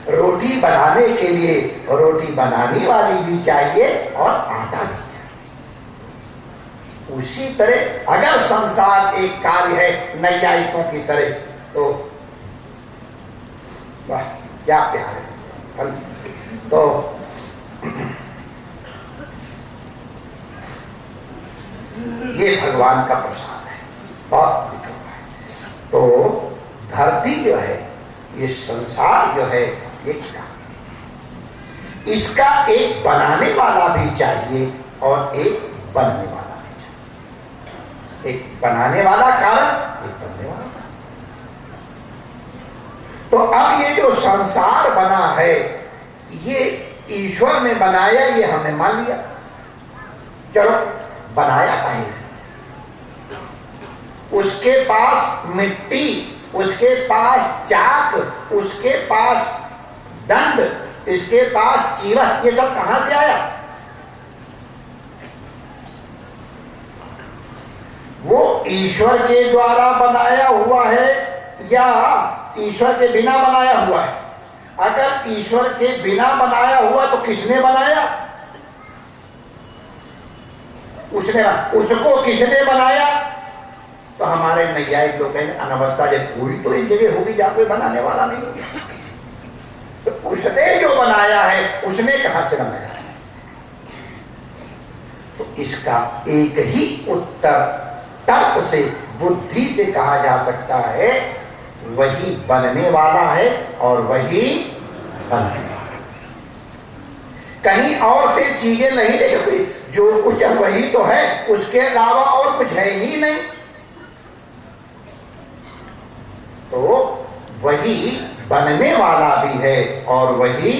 रोटी बनाने के लिए रोटी बनाने वाली भी चाहिए और आटा भी चाहिए। उसी तरह अगर संसार एक कार्य है नैयायिकों की तरह, तो वाह क्या प्यार है। तो ये भगवान का प्रसाद है, बहुत है। तो धरती जो है, ये संसार जो है, ये क्या, इसका एक बनाने वाला भी चाहिए और एक बनने वाला भी चाहिए। एक बनाने वाला कारण, एक बनने वाला कारण। तो अब ये जो संसार बना है, ये ईश्वर ने बनाया, ये हमने मान लिया। चलो बनाया कहीं से, उसके पास मिट्टी, उसके पास चाक, उसके पास दंड, इसके पास चीवट, ये सब कहां से आया? ईश्वर के द्वारा बनाया हुआ है या ईश्वर के बिना बनाया हुआ है? अगर ईश्वर के बिना बनाया हुआ तो किसने बनाया? उसको किसने बनाया? तो हमारे नैयायिक लोग कहेंगे अनवस्था, जब कोई तो एक जगह होगी जहां कोई बनाने वाला नहीं होगा। तो उसने जो बनाया है उसने कहां से बनाया है? तो इसका एक ही उत्तर तर्क से, बुद्धि से कहा जा सकता है, वही बनने वाला है और वही बनाने वाला। कहीं और से चीजें नहीं लेके, जो कुछ वही तो है, उसके अलावा और कुछ है ही नहीं। तो वही बनने वाला भी है और वही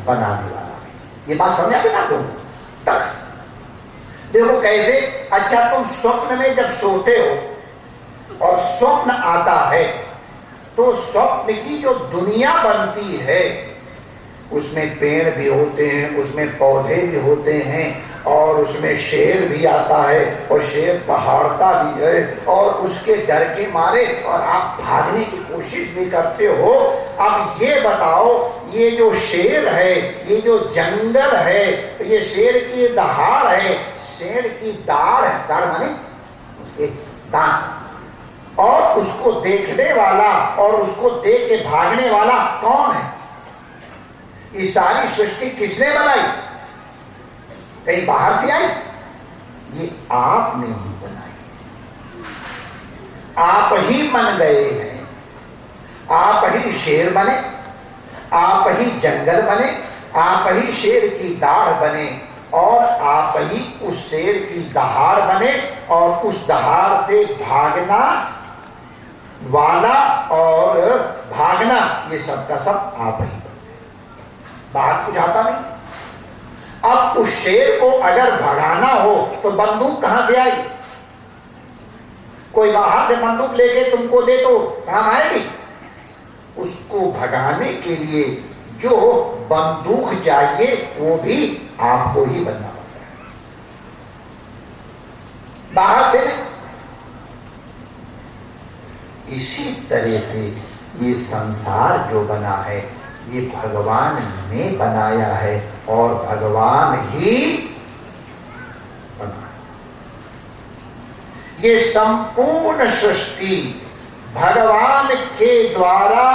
बनाने वाला भी। ये बात समझ आ गई ना आपको? तक देखो कैसे। अच्छा, तुम स्वप्न में जब सोते हो और स्वप्न आता है तो स्वप्न की जो दुनिया बनती है उसमें पेड़ भी होते हैं, उसमें पौधे भी होते हैं और उसमें शेर भी आता है और शेर दहाड़ता भी है और उसके डर के मारे और आप भागने की कोशिश भी करते हो। अब ये बताओ, ये जो शेर है, ये जो जंगल है, ये शेर की दहाड़ है, शेर की दाढ़ है, दाढ़ माने दांत, और उसको देखने वाला और उसको देख के भागने वाला कौन है? ये सारी सृष्टि किसने बनाई? कहीं बाहर से आई? ये आपने ही बनाई। आप ही बन गए हैं। आप ही शेर बने, आप ही जंगल बने, आप ही शेर की दाढ़ बने और आप ही उस शेर की दहाड़ बने और उस दहाड़ से भागना वाला और भागना, ये सब का सब आप ही बने। बाहर कुछ आता नहीं। अब उस शेर को अगर भगाना हो तो बंदूक कहां से आई? कोई बाहर से बंदूक लेके तुमको दे तो काम आएगी? उसको भगाने के लिए जो बंदूक चाहिए वो भी आपको ही बनना पड़ता है, बाहर से नहीं। इसी तरह से ये संसार जो बना है ये भगवान ने बनाया है और भगवान ही बना। ये संपूर्ण सृष्टि भगवान के द्वारा,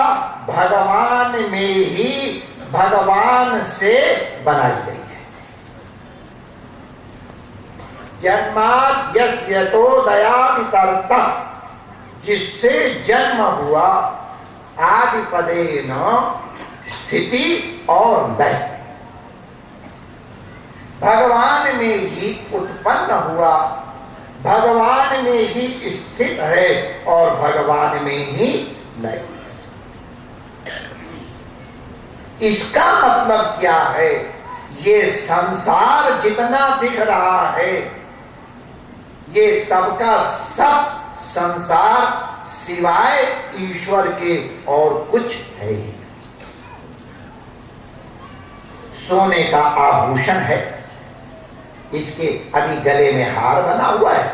भगवान में ही, भगवान से बनाई गई है। जन्माद् यस्यतोदयादितरतः, जिससे जन्म हुआ, आदिपदेन स्थिति और लय, भगवान में ही उत्पन्न हुआ, भगवान में ही स्थित है और भगवान में ही लय। इसका मतलब क्या है? ये संसार जितना दिख रहा है ये सबका सब संसार सिवाय ईश्वर के और कुछ है ही। सोने का आभूषण है, इसके अभी गले में हार बना हुआ है,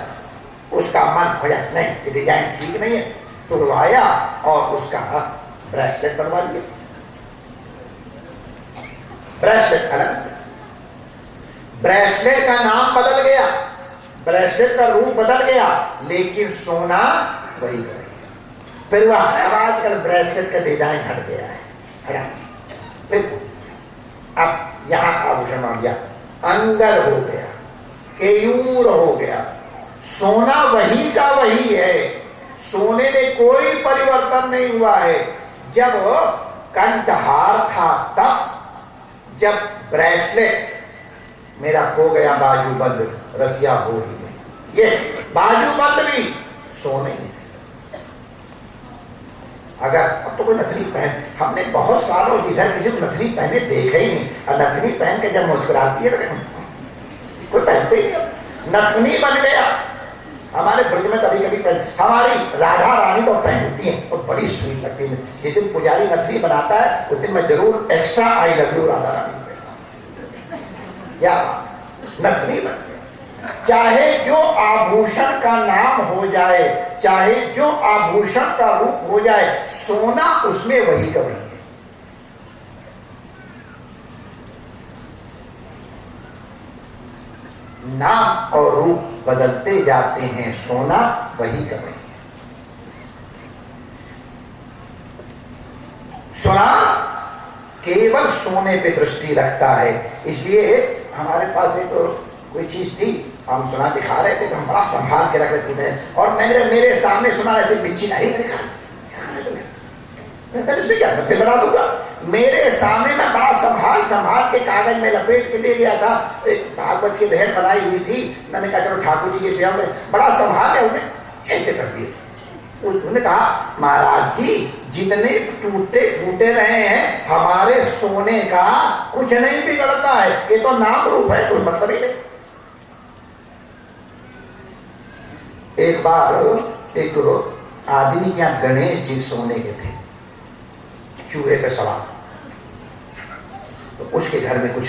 उसका मन हो जाए नहीं, डिजाइन ठीक नहीं है, तुड़वाया और उसका ब्रेसलेट बनवा लिया। ब्रेसलेट अलग, ब्रेसलेट का नाम बदल गया, ब्रेसलेट का रूप बदल गया, लेकिन सोना वही रहेगा। फिर वह आजकल ब्रेसलेट का डिजाइन हट गया है, हटा, फिर अब यहां का आभूषण आ गया, अंगद हो गया, केयूर हो गया। सोना वही का वही है, सोने में कोई परिवर्तन नहीं हुआ है। जब कंठहार था तब, जब ब्रेसलेट मेरा खो गया बाजूबंद, रसिया हो ही नहीं, ये बाजूबंद भी सोने की। अगर अब तो कोई नथनी पहन, हमने बहुत सालों इधर किसी को नथनी पहने देखा ही नहीं, और नथनी पहन के जब मुस्कुराती है तो कोई पहनते ही नहीं। नथनी बन गया। हमारे ब्रज में कभी कभी हमारी राधा रानी तो पहनती है और बड़ी स्वीट लगती है। जिस दिन पुजारी नथनी बनाता है उस दिन मैं जरूर extra I love you Radha Rani पे, क्या नथनी बन गया। चाहे जो आभूषण का नाम हो जाए, चाहे जो आभूषण का रूप हो जाए, सोना उसमें वही का वही है। नाम और रूप बदलते जाते हैं, सोना वही का वही है। सोना केवल सोने पे दृष्टि रखता है। इसलिए हमारे पास एक कोई चीज थी, हम सोना दिखा रहे थे तो हम बड़ा संभाल के रख रहे थे, और मैंने मेरे सामने सोना ऐसे बिच्छी नहीं दिखा, इसमें क्या मैं फिर बना दूंगा। मेरे सामने मैं बड़ा संभाल के कागज में लपेट के ले गया था। एक भागवत की ढेर बनाई हुई थी, मैंने कहा चलो ठाकुर जी की सेवा में, बड़ा संभाल के उन्हें ऐसे कर दिए। उन्होंने कहा महाराज जी जितने टूटे फूटे रहे हैं, हमारे सोने का कुछ नहीं बिगड़ता है, ये तो नाम रूप है, कोई मतलब ही नहीं। एक बार एक आदमी के यहाँ गणेश जी सोने के थे, चूहे पे सवार, तो उसके घर में कुछ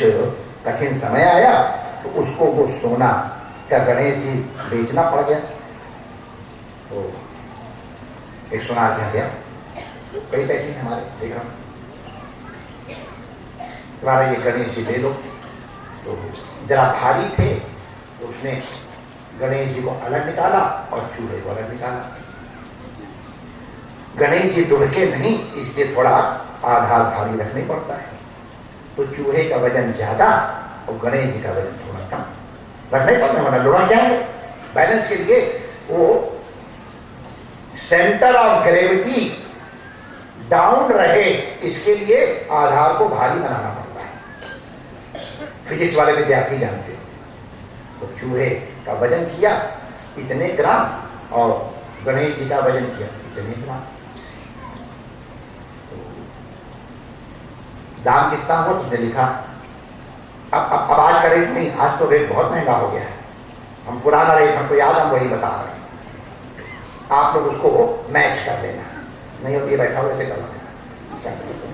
कठिन समय आया, तो उसको वो सोना का गणेश जी बेचना पड़ गया। तो एक सोना क्या गया, कई बैठे हैं हमारे, देख रहा हूँ, तुम्हारा ये गणेश जी ले लो। तो जरा भारी थे, तो उसने गणेश जी को अलग निकाला और चूहे को अलग निकाला। गणेश जी लुढ़के नहीं, इसलिए थोड़ा आधार भारी रखना पड़ता है, तो चूहे का वजन ज्यादा और गणेश जी का वजन थोड़ा कम रखना ही पड़ता है, वरना लुढ़क जाएंगे। बैलेंस के लिए वो सेंटर ऑफ ग्रेविटी डाउन रहे, इसके लिए आधार को भारी बनाना पड़ता है। फिजिक्स वाले विद्यार्थी जानते हैं। तो चूहे का वजन किया इतने ग्राम और गणेश जी का वजन किया इतने ग्राम। तो दाम कितना हुआ तुमने लिखा। अब आज का रेट नहीं, आज तो रेट बहुत महंगा हो गया है। हम पुराना रेट हमको याद, हम वही बता रहे हैं, आप लोग उसको मैच कर लेना। नहीं होती है बैठा हुआ ऐसे कर लेना, क्या करें।